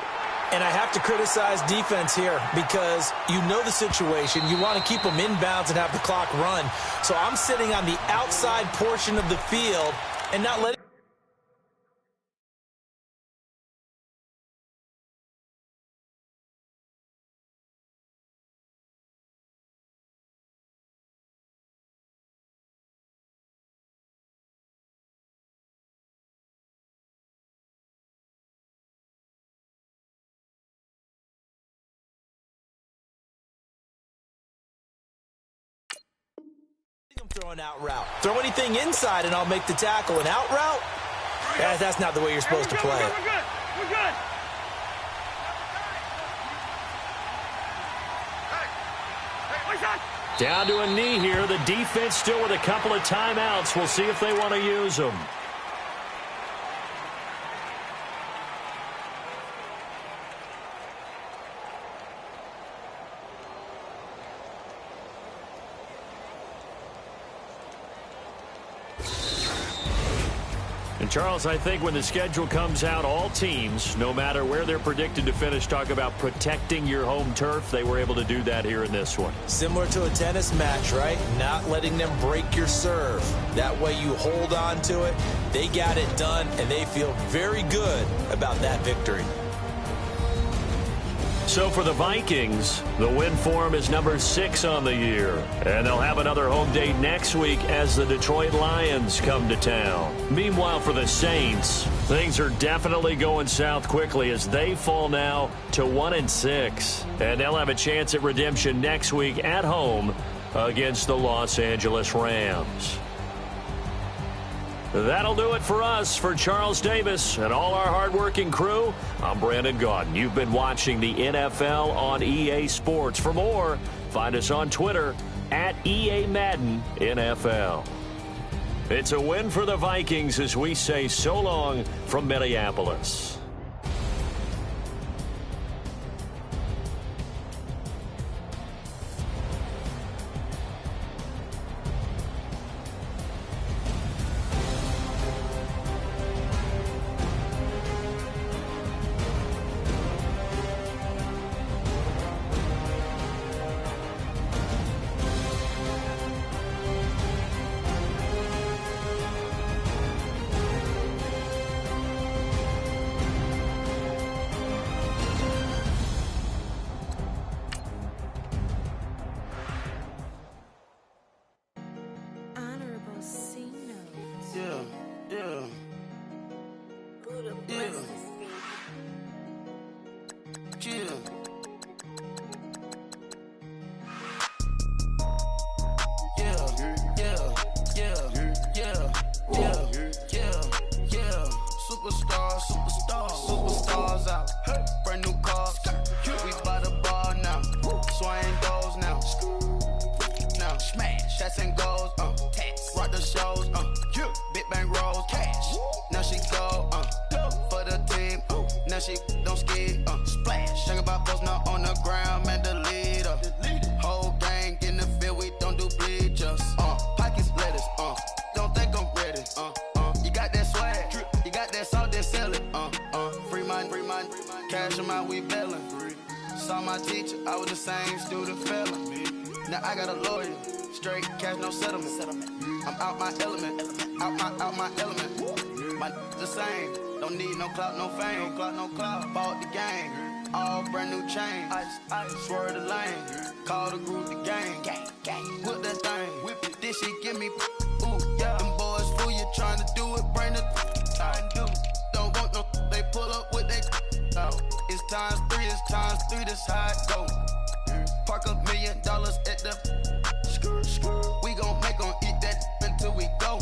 And I have to criticize defense here, because you know the situation. You want to keep them inbounds and have the clock run. So I'm sitting on the outside portion of the field and not letting... Throw an out route. Throw anything inside and I'll make the tackle. An out route? That's not the way you're supposed to play it. We're good. Down to a knee here. The defense still with a couple of timeouts. We'll see if they want to use them. And, Charles, I think when the schedule comes out, all teams, no matter where they're predicted to finish, talk about protecting your home turf. They were able to do that here in this one. Similar to a tennis match, right? Not letting them break your serve. That way you hold on to it. They got it done, and they feel very good about that victory. So for the Vikings, the win form is number 6 on the year. And they'll have another home date next week as the Detroit Lions come to town. Meanwhile, for the Saints, things are definitely going south quickly as they fall now to 1-6. And they'll have a chance at redemption next week at home against the Los Angeles Rams. That'll do it for us. For Charles Davis and all our hardworking crew, I'm Brandon Gaudin. You've been watching the NFL on EA Sports. For more, find us on Twitter at EA Madden NFL. It's a win for the Vikings as we say so long from Minneapolis. Superstars out. Brand new cars. We by the bar now. Swing goes now. Now smash. Shots and goals. Tax. Rock the shows. Big bang rolls. Cash. Now she go. For the team. Now she don't ski. Splash. Think about post now on the ground. Man, the leader. Whole gang in the field. We don't do bleachers. Pockets lettuce. Don't think I'm ready. You got that swag. You got that salt, then sell it. Free mind. Cash them out, we bailin'. Saw my teacher, I was the same student felon. Now I got a lawyer. Straight cash, no settlement. I'm out my element. Out my element. My the same. Don't need no clout, no fame. No clout. Bought the game. All brand new chain. Ice. Swerve the lane. Call the group the gang. Whip that thing. Whip it. This shit give me. Ooh, yeah. Them boys fool you trying to do it. Bring the don't want no. They pull up with they. It's times 3. That's how it go. Park $1 million at the. We gon' make 'em eat that until we go.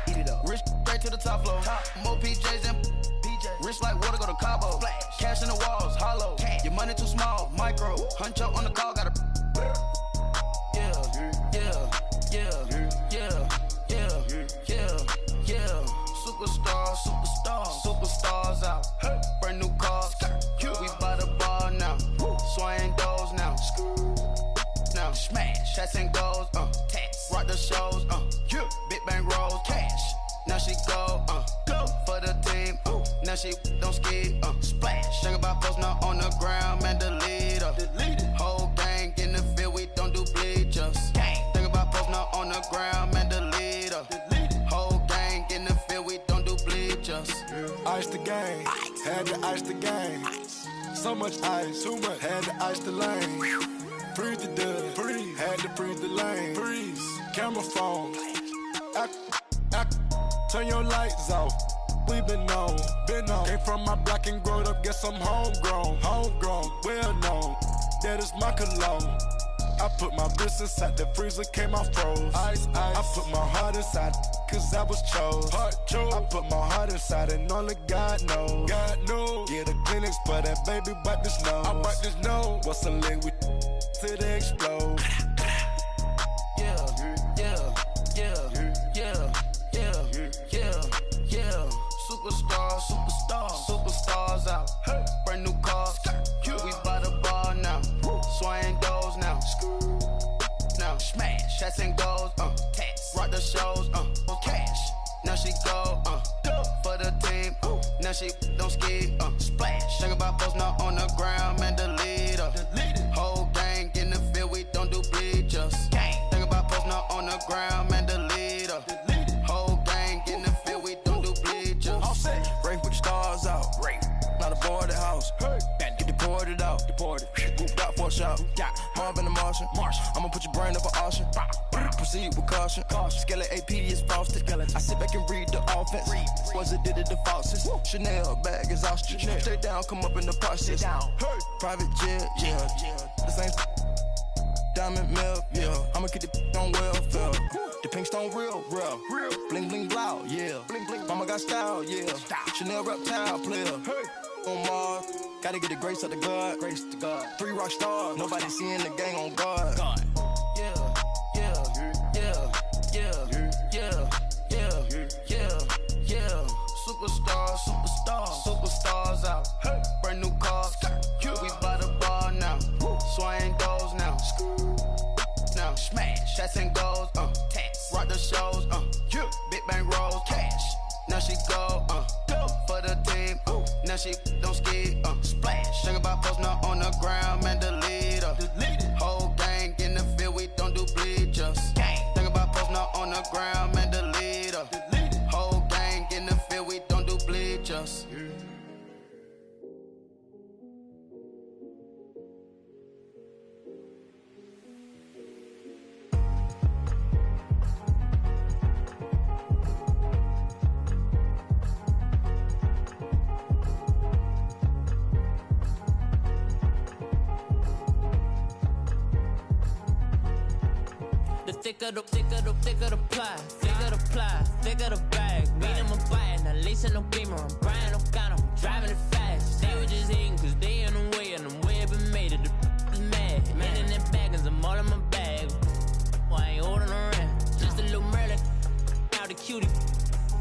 Eat it up. Rich straight to the top floor. More PJs and PJs. Rich like water, go to Cabo. Splash. Cash in the walls, hollow. Cash. Your money too small, micro. Hunch up on the call, gotta. Superstars out. Brand new cars. We by the bar now. Swing doors now. Now smash. Shots and goals. Tax. Rock the shows. Big bang rolls. Cash. Now she go. For the team. Now she don't ski. Splash. Think about post now on the ground. Man, the leader. Whole gang in the field. We don't do bleachers. Think about post now on the ground. Man, the leader. Whole gang in the field. We don't do bleachers. Ice the game, had to ice the game. So much ice, too much, had to ice the lane. Freeze the dud, freeze, had to freeze the lane. Freeze, camera phone. Turn your lights off. We been on. Came from my block and growed up, guess I'm homegrown, well known. That is my cologne. I put my wrist inside the freezer, came out froze. Ice. I put my heart inside, cause I was chose. I put my heart inside and only God knows. Yeah, the clinics, but that baby wipe this nose. I wipe this nose. What's a lick with till they explode? Superstars out. Brand new cars. We by the bar now. Swing doors now. Now smash. Shots and goals. Tax. Rock the shows. Cash. Now she go. For Now she don't ski, splash. Think about posting up on the ground, man, delete her. Whole gang in the field, we don't do bleachers. Think about posting up on the ground, man, delete her. Whole gang in the field, we don't do bleachers. All set. Race with the stars out. Not a boarded house. Get deported out. Booped out for a shot. Marvin the Martian. I'ma put your brain up for auction. Proceed with caution. Skeleton AP is frosted. I sit back and read the offense. Was it did it the falsest? Chanel bag is ostrich. Stay down, come up in the process. Private jet, yeah. The same diamond milk, yeah. I'ma keep the on welfare. The pink stone real. Bling bling blow, yeah. Mama got style, yeah. Chanel reptile player. On Mars, gotta get the grace of the God. 3 rock stars, nobody seeing the gang on guard. Superstars out. Brand new cars. We by the bar now. Swaying doors now. Now smash. Shots and goals. Rock the shows. Big bang rolls. Cash. Now she go. For the team. Now she don't ski. Splash. Think about posting up on the ground, man, delete her. Whole gang in the field, we don't do bleachers. Think about posting up on the ground, man, delete her. Whole gang in the field, we don't do bleachers. Thicker the pie, thicker the bag. Meet him a bite, now leasing no beamer. I'm Brian O'Connor, I'm driving it fast. They were just eating cause they in the way, and the way been made it, the is mad. Man in them baggins, I'm all in my bag. Well, I ain't holding around, just a little Merlin, out the cutie.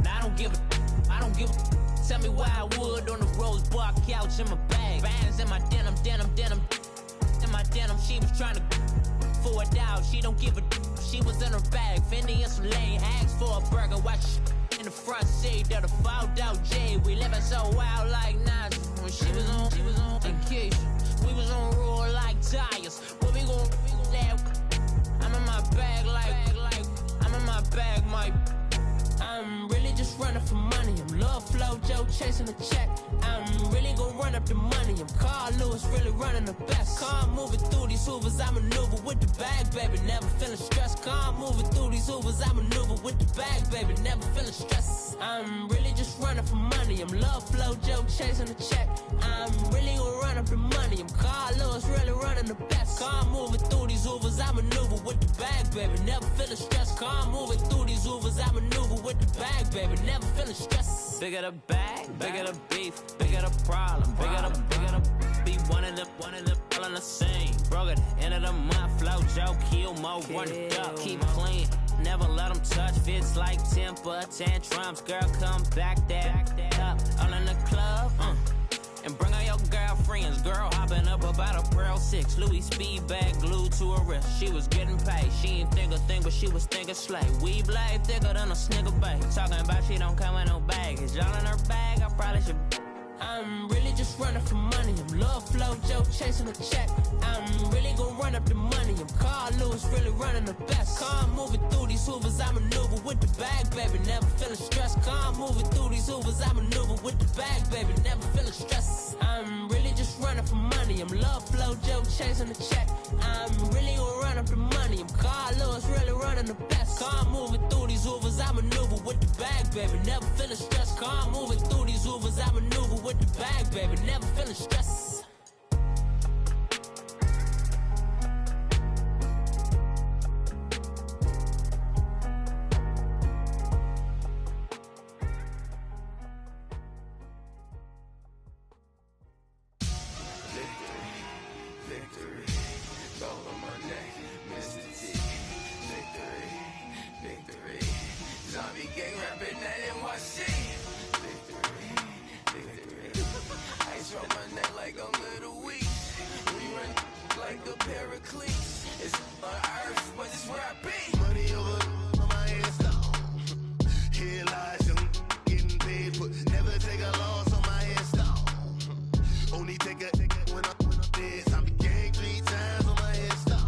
Now I don't give a, tell me why I would on the rose bar couch in my bag. Bands in my denim. In my denim, she was trying to for a doubt, she don't give a. She was in her bag, Fendi and some lame hags for a burger. Watch in the front seat of the fouled out J. We living so wild like Nas. When she was on vacation, we was on roll like tires. What we gon' that? I'm in my bag like I'm in my bag, my. I'm really just running for money. I'm Love Flow Joe chasing the check. I'm really gon' run up the money. I'm Carl Lewis, really running the best. Car moving through these Hoovers, I maneuver with the bag, baby. Never feeling stressed. Car moving through these Hoovers, I maneuver with the bag, baby. Never feeling stressed. I'm really just running for money. I'm Love Flow Joe chasing the check. I'm really gon' run up the money. I'm Carl Lewis, really running the best. Car moving through these Hoovers, I maneuver with the bag, baby. Never feeling stressed. Car moving through these Hoovers, I maneuver with the bag, baby. Never feeling stressed. Bigger the bag, bigger the beef, bigger the problem, bigger the be one of the all in the same. Broke at the end of the month, Flow Joe, kill more, run it up, keep clean. Never let them touch, fits like temper tantrums. Girl, come back that up, all in the club, and bring all your girlfriends. Girl hopping up about a Pearl 6 Louis speed bag glued to her wrist. She was getting paid, she ain't think a thing, but she was thinking slay. We blade thicker than a Snicker bag. Talking about she don't come with no baggage. All in her bag, I probably should. I'm really just running for money. I'm Love Flow Joe chasing a check. I'm really gon' run up the money. I'm Carl Lewis, really running the best. Car moving through these Hoovers, I maneuver with the bag, baby. Never feeling stressed. Car moving through these Hoovers, I maneuver with the bag, baby. Never feeling stressed. I'm really just running for money. I'm Love Flow Joe chasing the check. I'm really gon' run up the money. I'm Carl Lewis, really running the best. Car moving through these Hoovers, I maneuver with the bag, baby. Never feeling stressed. Car moving through these Hoovers, I maneuver with the bag, baby. Never feeling stressed. Money over on my headstone. Here lies young, getting paid, but never take a loss on Only take a when I'm dead. I be gang 3 times on my headstone.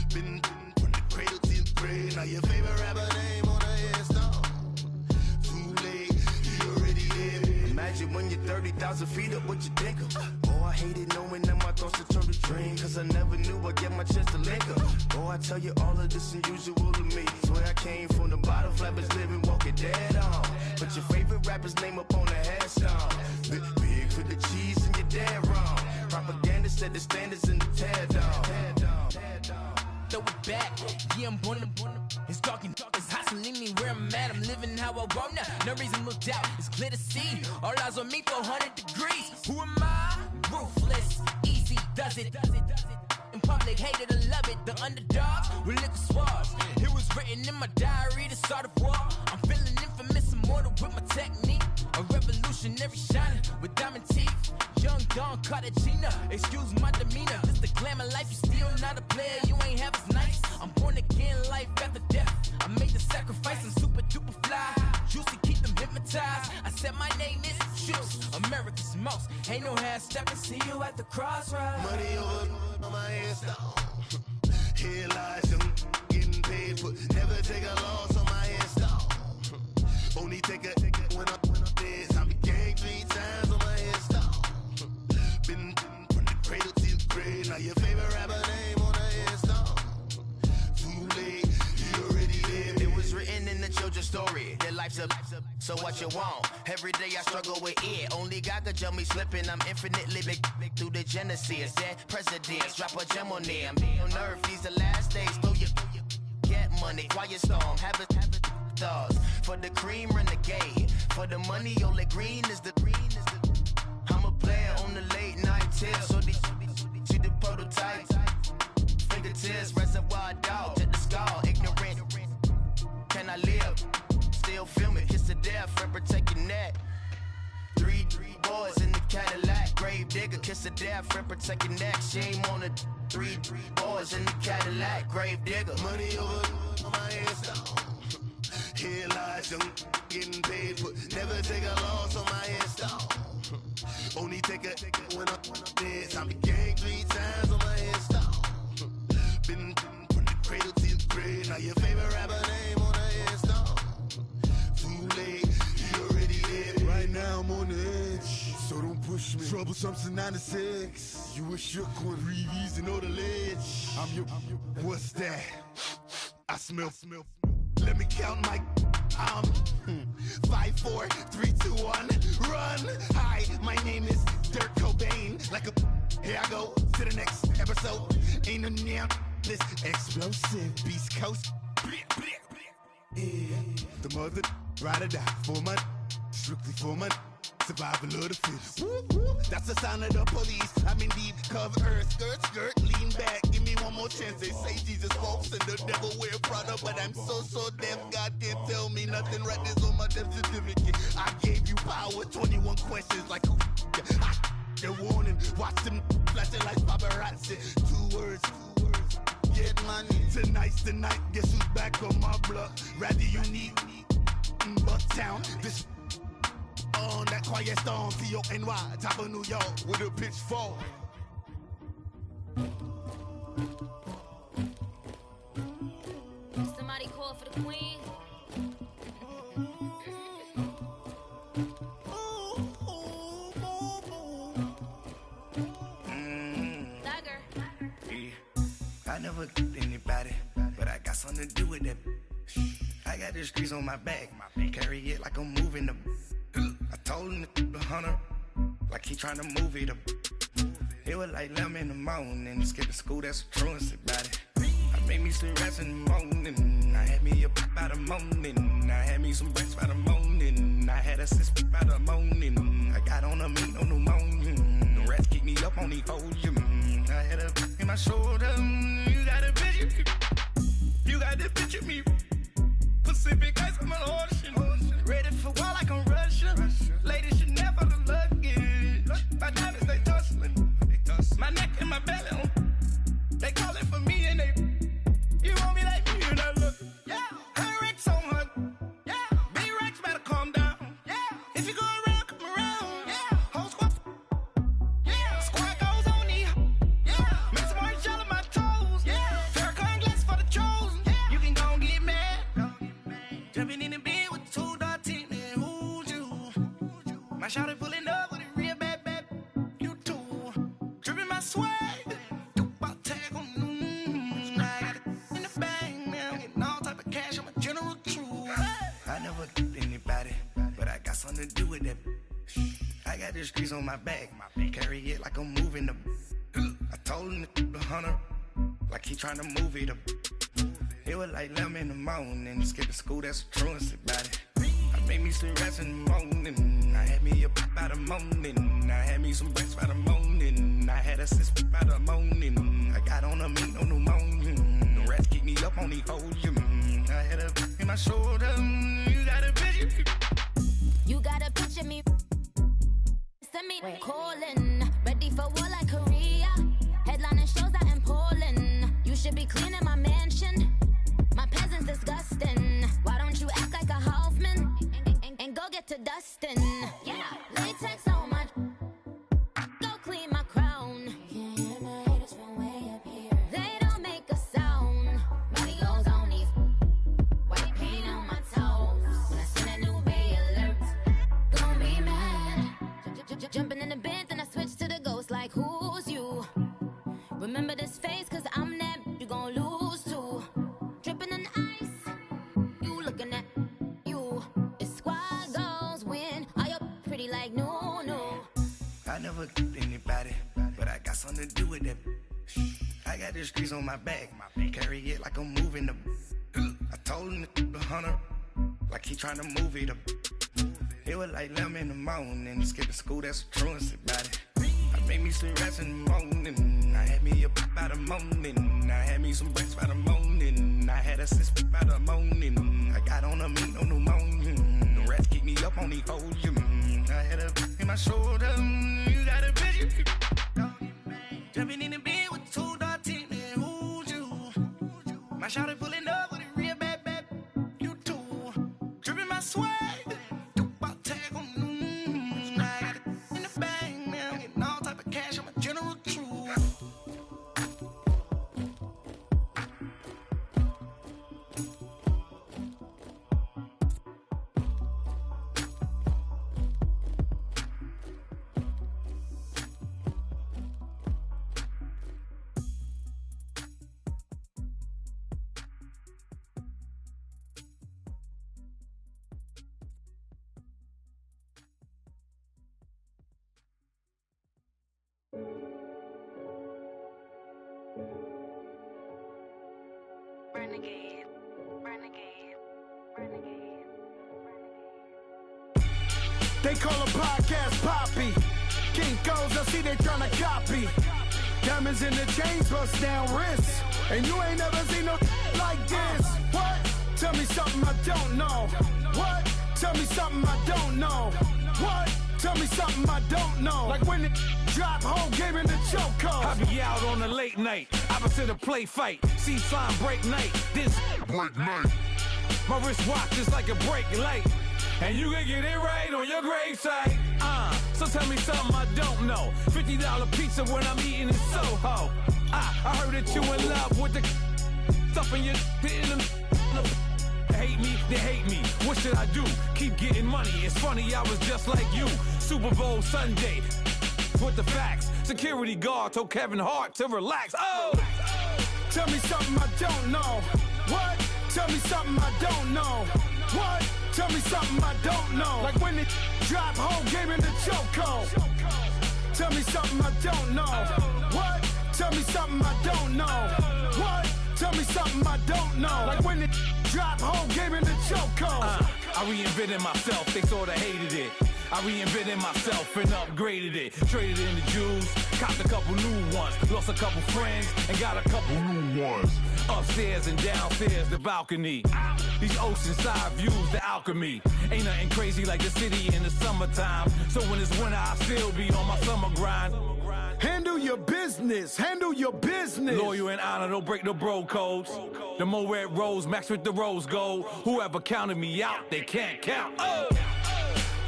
Been from the cradle to the grave. Now your favorite rapper name on a headstone. Too late, you already dead. Imagine when you're 30,000 feet up, what you think of? Oh, I hated knowing that my thoughts would turn to dream. Cause I never knew I'd get my chance to link up. Oh, I tell you all of this unusual to me. Swear I came from the bottom, flappers living, walking dead on. Put your favorite rapper's name up on the headstone. Big for the cheese and you're dead wrong. Propaganda set the standards in the tear down. Throw it back, yeah, I'm born to. It's dark, it's hot, so leave me where I'm at. I'm living how I want now. No reason to doubt, it's clear to see. All eyes on me, 400 degrees. Who am I? Ruthless, easy, does it. In public, hate it or love it. The underdogs with liquor swabs. It was written in my diary to start a war. I'm feeling infamous, immortal with my technique. A revolutionary shining with diamond teeth. Young Don Cartagena, excuse my demeanor. This the glamour life, you still not a player. You ain't half as nice. I'm born again, life after death. I made the sacrifice, I'm super duper fly. Juicy, keep them hypnotized. I said my name is Juice, America's most. Ain't no half stepping, see you at the crossroads. Money over on my headstone. Here lies them getting paid for. Never take a loss on my headstone. Only take a when I'm dead. I be gang 3 times on my headstone. Been from the cradle to the grave. Now your favorite rapper name on a headstone. Too late, you already dead. It was written in the children's story. Their life's a so what you want. Every day I struggle with it. Only God could jump me slipping. I'm infinitely big through the genesis. Dead presidents, drop a gem on them. On earth, these the last days. Throw your get money, quiet storm. Have it thoughts. For the cream, renegade. For the money, only green is the. I'm a player on the late night tip. So these see the prototype. Fingertips, reservoir dog. Check the skull, ignorant. Can I live? Still film it, kiss to death, and protect your neck. 3 boys in the Cadillac, grave digger, kiss to death, and protect your neck. Shame on the 3 boys in the Cadillac, grave digger. Money over on my headstone. Here lies young, getting paid for. Never take a loss on my headstone. Only take a when I'm dead. I be gang 3 times on my headstone. Been from the cradle to the grave. Now your favorite rapper name on a headstone. Too late, you already dead. Right now I'm on the edge, so don't push me. Troublesome to 9 to 6. You a shook one, breathe easy, know the ledge. I'm your, what's that? I smell. Let me count my 5, 4, 3, 2, 1, run. Hi, my name is Dirk Cobain. Like a, here I go to the next episode. Ain't no damn this explosive Beast Coast. Yeah. The mother ride or die for my strictly for my survival of the fittest. That's the sign of the police. I'm in deep cover earth, skirt, lean back. Give me one more chance. They say Jesus walks and the devil wear Prada, but I'm so deaf. God can't tell me nothing. Right this on my death certificate. I gave you power. 21 questions like who? The warning. Watch them flashing like paparazzi. 2 words. Get money. Tonight's the night. Guess who's back on my block? Rather unique. Bucktown. This. On that quiet storm, T-O-N-Y, top of New York, with a pitchfork. Somebody call for the queen. Dagger. Yeah. I never did anybody, but I got something to do with that. I got the streets on my back, carry it like I'm moving the. I told him to the hunter, like he tryna move it up. It was like 11 in the morning, skipping school, that's a truancy about it. I made me some rest in the morning, I had me a pop by the morning, I had me some breaks by the morning, I had a six by the morning, I got on a meat on the morning, the rats keep me up on the podium, I had a in my shoulder, you got a picture, you got the picture me, Pacific ice on my ocean, ready for war like I'm Russian, ladies should never the luggage, my diamonds they tussling, my neck and my belly on, they calling for me and they, you want me like me and I look, yeah, her Rex on her, yeah, big Rex better calm down, yeah, if you go around, come around, yeah, whole squad, swag. Do my tag on I got it in the bag now. Getting all type of cash. I'm a general truth. I never did anybody, but I got something to do with that. I got the streets on my back. Carry it like I'm moving the. I told him the hunter, like he trying to move it up. It was like 11 in the morning. Skipping school, that's a truancy about it. I made me some rest in the morning. I had me a pop by the morning. I had me some breaks by the morning. I had a sis by the morning. I got on a meat, no pneumonia. The rats keep me up on the hold. I had a in my shoulder. You got a picture. You got a picture me. Send me calling. Ready for war like Korea. Headlining shows out in Poland. You should be cleaning my mansion. My peasants disgusting. Why don't you act like a Hoffman and go get to dustin'? Yeah, latex on my. Go clean my crown. Can't hear my haters from way up here. They don't make a sound. Money goes on these. White paint on my toes. When I send a new Bay alert, gonna be mad. Jumping in the bed, then I switch to the ghost like who's you? Remember this face, cause I'm that you gon' lose to. Dripping in ice, you looking at you. It's squad goals win. Are you pretty like no? I never did anybody, but I got something to do with that. I got the streets on my back. Carry it like I'm moving the. I told him the hunter, like he trying to move it up. It was like 11 in the morning. Skipping school, that's a truancy about it. I made me some rest in the morning. I had me a pop by the morning. I had me some breaks by the morning. I had a sis by the morning. I got on a meat, no pneumonia. The rats keep me up on the hold. I had a in my shoulder. You got a picture. Jumping in the bed with 2 dark teeth. Man, who's you? My shawty pulling up with a real bad. You too. Dripping my swag. They call a podcast Poppy. Kinkos, I see they tryna copy. Diamonds in the chains, bust down wrists. And you ain't never seen no like this. What? Tell me something I don't know. What? Tell me something I don't know. What? Tell me something I don't know. Like when it drop, whole game in the chokehold. I be out on a late night, opposite a play fight. See sign break night, this break night. My wristwatch is like a break light. And you can get it right on your gravesite. So tell me something I don't know. $50 pizza when I'm eating in Soho. I heard that you in love with the stuff in your hitting them. Hate me, they hate me. What should I do? Keep getting money. It's funny, I was just like you. Super Bowl Sunday with the facts. Security guard told Kevin Hart to relax. Oh! Tell me something I don't know. What? Tell me something I don't know. What? Tell me something I don't know. Like when it drop, whole game in the chokehold. Tell me something I don't know. What? Tell me something I don't know. What? Tell me something I don't know. Like when it drop, whole game in the chokehold. I reinvented myself, they sorta hated it. I reinvented myself and upgraded it. Traded in the Jews, copped a couple new ones. Lost a couple friends and got a couple new ones. Upstairs and downstairs, the balcony. These oceanside views, the alchemy. Ain't nothing crazy like the city in the summertime. So when it's winter, I still be on my summer grind. Handle your business, handle your business. Loyal and honor, don't break the bro codes. The more red rose, max with the rose gold. Whoever counted me out, they can't count. Oh!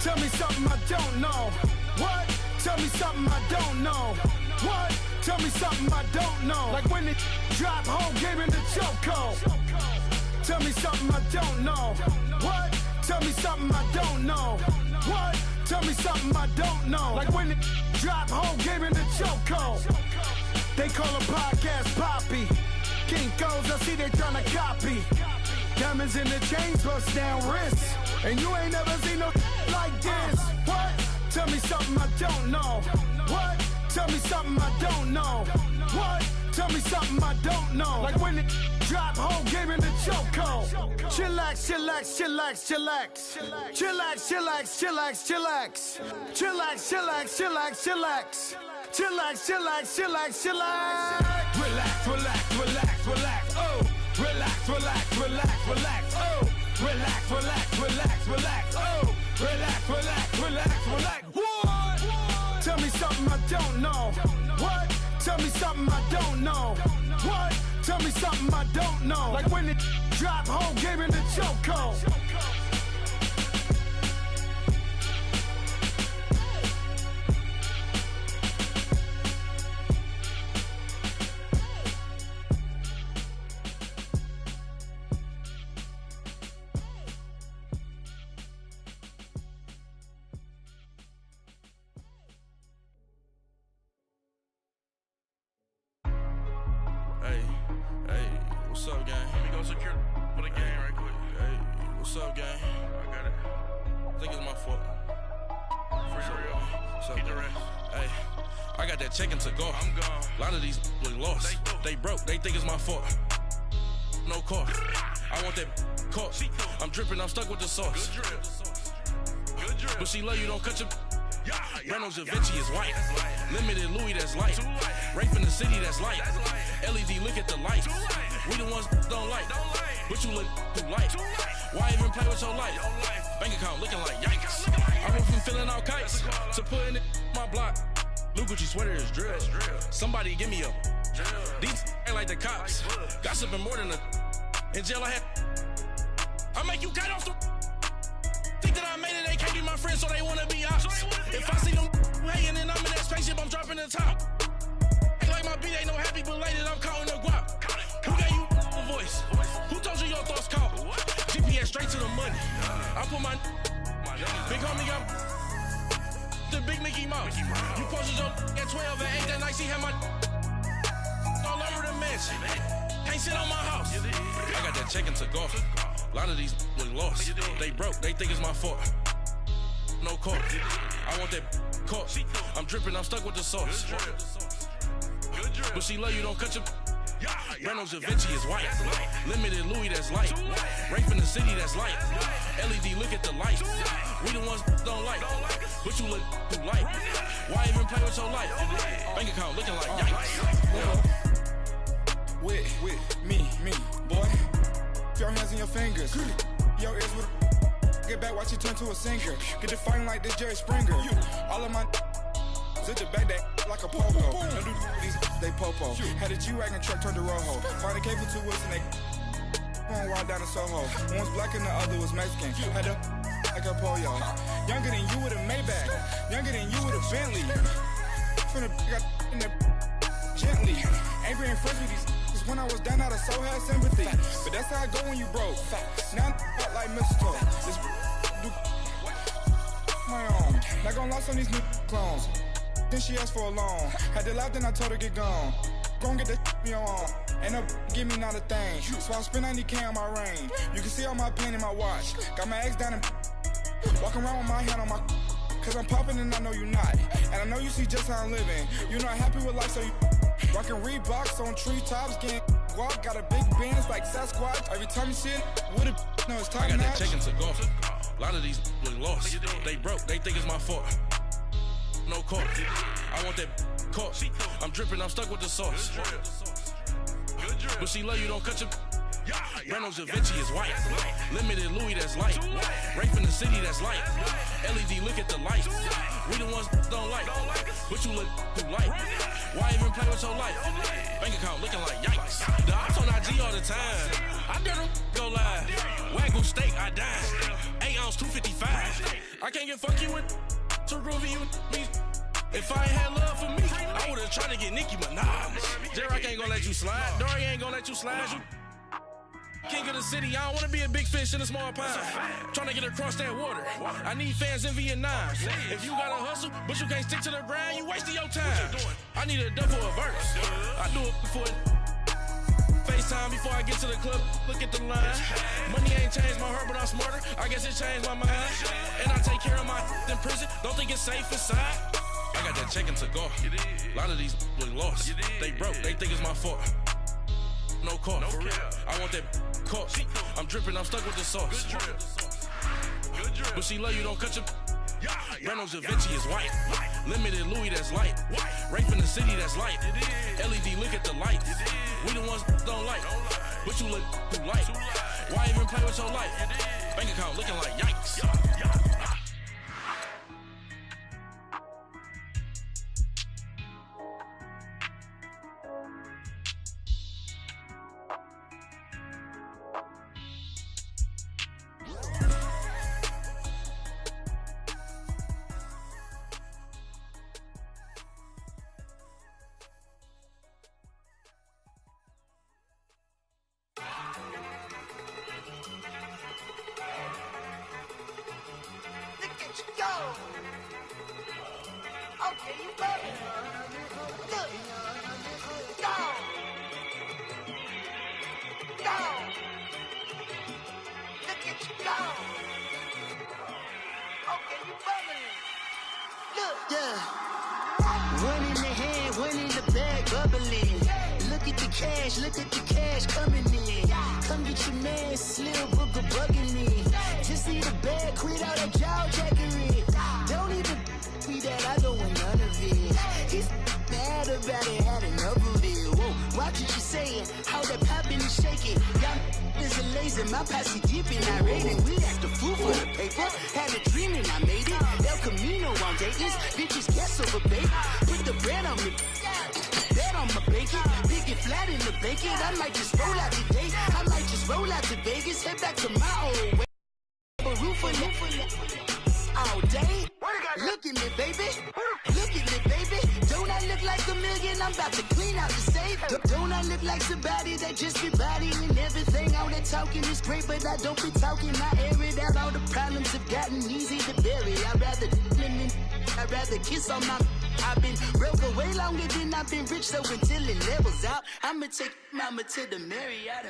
Tell me something I don't know. What? Tell me something I don't know. What? Tell me something I don't know. Like when it drop, whole game in the chokehold. Tell me something I don't know. What? Tell me something I don't know. What? Tell me something I don't know. Like when it drop, whole game in the chokehold. They call a podcast Poppy. Kinkos, I see they tryna copy. Diamonds in the chains, bust down wrists. And you ain't never seen no like this. What? Tell me something I don't know. What? Tell me something I don't know. What? Tell me something I don't know. Like when it drop, whole game in the chokehold. Chillax, chillax, chillax, chillax. Chillax, chillax, chillax, chillax. Chillax, chillax, chillax, chillax. Chillax, chillax, chillax, chillax. Relax, relax, relax, relax. Oh, relax, relax, relax, relax. Oh, relax, relax, relax, relax. Oh, relax, relax, relax, relax. What? Tell me something I don't know. What? Tell me something I don't know. What? Tell me something I don't know. Like when it drop, whole game in the chokehold. What's up, gang? Let me go secure for the game right quick. Hey, what's up, gang? I got it. I think it's my fault. For real. What's up, keep the rest. Hey, I got that check-in to go. I'm gone. A lot of these look lost. They broke. They think it's my fault. No car. I want that caught. I'm dripping. I'm stuck with the sauce. Good drip. Good drip. But she love you. Don't cut your. Reynolds Da Vinci is white. Limited Louis, that's light. Rape in the city, that's light. LED, look at the lights. We the ones don't like. But you look too light. Why even play with your life? Bank account looking like yikes. I went from filling out kites to putting it in my block. Blue Gucci sweater is drill. Somebody give me a. These ain't like the cops. Gossiping more than a. In jail I had. I make you cut off the. Think that I made it, they can't be my friends, so they wanna be ops. If I see them hanging and I'm in that spaceship, I'm dropping the top. Act like my beat ain't no happy belated, I'm counting the guap. Who gave you a voice? Who told you your thoughts count? GPS straight to the money. I put my big homie got the big Mickey Mouse. You posted your at 12 and 8 that night, she had my all over the mansion. Can't sit on my house. I got that check-in to go. A lot of these look lost. They broke. They think it's my fault. No car. I want that caught. I'm dripping. I'm stuck with the sauce. But she love you. Don't cut your. Reynolds Da Vinci is white. Limited Louis, that's light. Rape in the city, that's light. LED, look at the lights. We the ones don't like. But you look too light. Why even play with your life? Bank account looking like yikes. With me, boy. Your hands and your fingers. Your ears with get back, watch you turn to a singer. Get defined like this Jerry Springer. All of my sit the back that like a pogo. Don't do these they popo. Had a G-Wagon truck turned to Rojo. Find a cable 2 wheels and they going wild down in Soho. One was black and the other was Mexican. Had a like a pollo. Younger than you with a Maybach. Younger than you with a Bentley. From the got in the gently. Angry and fresh with these. When I was down, I so had sympathy. But that's how I go when you broke. Now I'm like mistletoe. This do my own. Not gonna lie on these new clones. Then she asked for a loan. Had to laugh, then I told her get gone. Gon' get that me on. Ain't no give me not a thing. So I spend 90K on my range. You can see all my pen in my watch. Got my ex down and walking around with my hand on my. Cause I'm popping and I know you not. And I know you see just how I'm living. You're not happy with life, so you rockin' Reeboks on treetops, getting guap. Got a big Benz like Sasquatch. Every time you see it, with a no, it's time. I got that check-in to go. A lot of these look lost. They broke. They think it's my fault. No car. I want that caught. I'm dripping. I'm stuck with the sauce. But she love you. Don't cut your. Reynolds Da Vinci is white. Limited Louis, that's light. Rape in the city, that's light. LED, look at the lights. We the ones don't like. But you look too light. Why even play with your life? Bank account looking like yikes. The ops on IG all the time. I dare them go live. Wagyu steak, I dine. 8 ounce, 255. I can't get funky with to groovy you me. If I ain't had love for me, I would've tried to get Nicki Minaj. J-Rock ain't gonna let you slide. Dory ain't gonna let you slide. You king of the city, I don't wanna be a big fish in a small pond. Trying to get across that water. I need fans in Vietnam. If you gotta hustle, but you can't stick to the grind, you wasting your time. I need a double a verse. I do it before FaceTime before I get to the club. Look at the line. Money ain't changed my heart, but I'm smarter. I guess it changed my mind. And I take care of my in prison. Don't think it's safe inside. I got that check and took off. A lot of these look lost. They broke. They think it's my fault. No call, for real. I want that caught. I'm dripping, I'm stuck with the sauce. Good drip. But she love you, don't cut your. Breno Javinci is white. Limited Louis, that's light. Rape in the city, that's light. LED, look at the light. We the ones don't like. But you look too light. Why even play with your life? Bank account looking like yikes. Look at the cash coming in. Come get your man, Slim Booker bugging me. Just need a bag, quit all that jaw jackery. Don't even be that, I don't want none of it. He's mad about it, had enough of it. Whoa, watch what you saying, how that poppin' and shaking. Y'all is a lazy, my posse deep and I rated. We act a fool for the paper. Had a dream and I made it. El Camino on Dayton's, bitches guess over bait. Put the bread on me. Bet on my bacon, big and flat in the bacon. I might just roll out today. I might just roll out to Vegas, head back to my old way. Roof all day. Look at me, baby. Look at me, baby. Don't I look like a million? I'm about to clean out the safe. Don't I look like somebody that just be bodying everything? All that talking is great, but I don't be talking. I air it out. All the problems have gotten easy to bury. I'd rather kiss on my. I've been broke way longer than I've been rich, so until it levels out, I'ma take mama to the Marriott.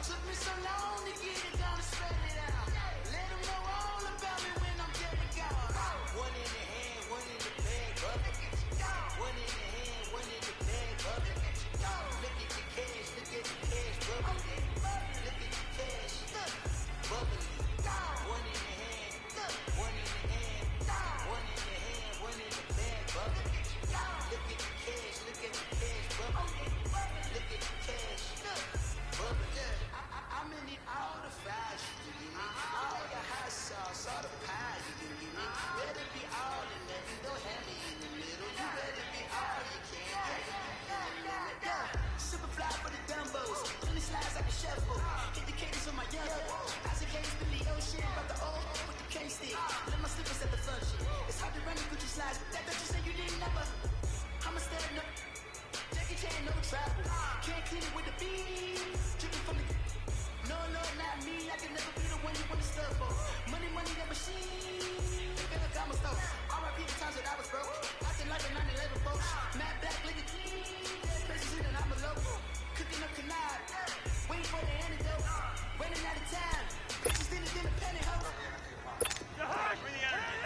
Took me so long to get it down and spread it out. Let them know all about me when I'm dead and gone. One in the hand, one in the bag, bucket. One in the hand, one in the bag, bucket. Look at the cash, look at the cash, bubbly. Look at the cash, bubbly. One in the hand, one in the hand, one in the hand, one in the bag, bubbly. Look at the cash, look at the cash, bubbly. Look at the cash, bubbly. I'm in it all the fries you can give me, all the hot sauce, all the pies you can give me. Better be all in there, don't have me in the middle. You better be all you can. Yeah, super fly for the dumbos, 20 slides like a shuffle. Hit the cadence on my yellow. Isaac Hayes, Billy Ocean, about the old with the K-stick. Let my slippers at the function. It's hard to run the Gucci slides, but that don't you say you didn't never. I'ma stand up. Jackie Chan, no travel. Can't clean it with the beat. Drinking from the. No, not me. I can never be the one you want to stuff for. Money, that machine. They feel like I'm a stove. R.I.P. the times that I was broke. Acting like a 9/11 folks. Matt Black, looking clean. Places in and I'm a local. Cooking up canard. Waiting for the antidote. Running out of time. Bitches in the pantyhose. Bring the energy.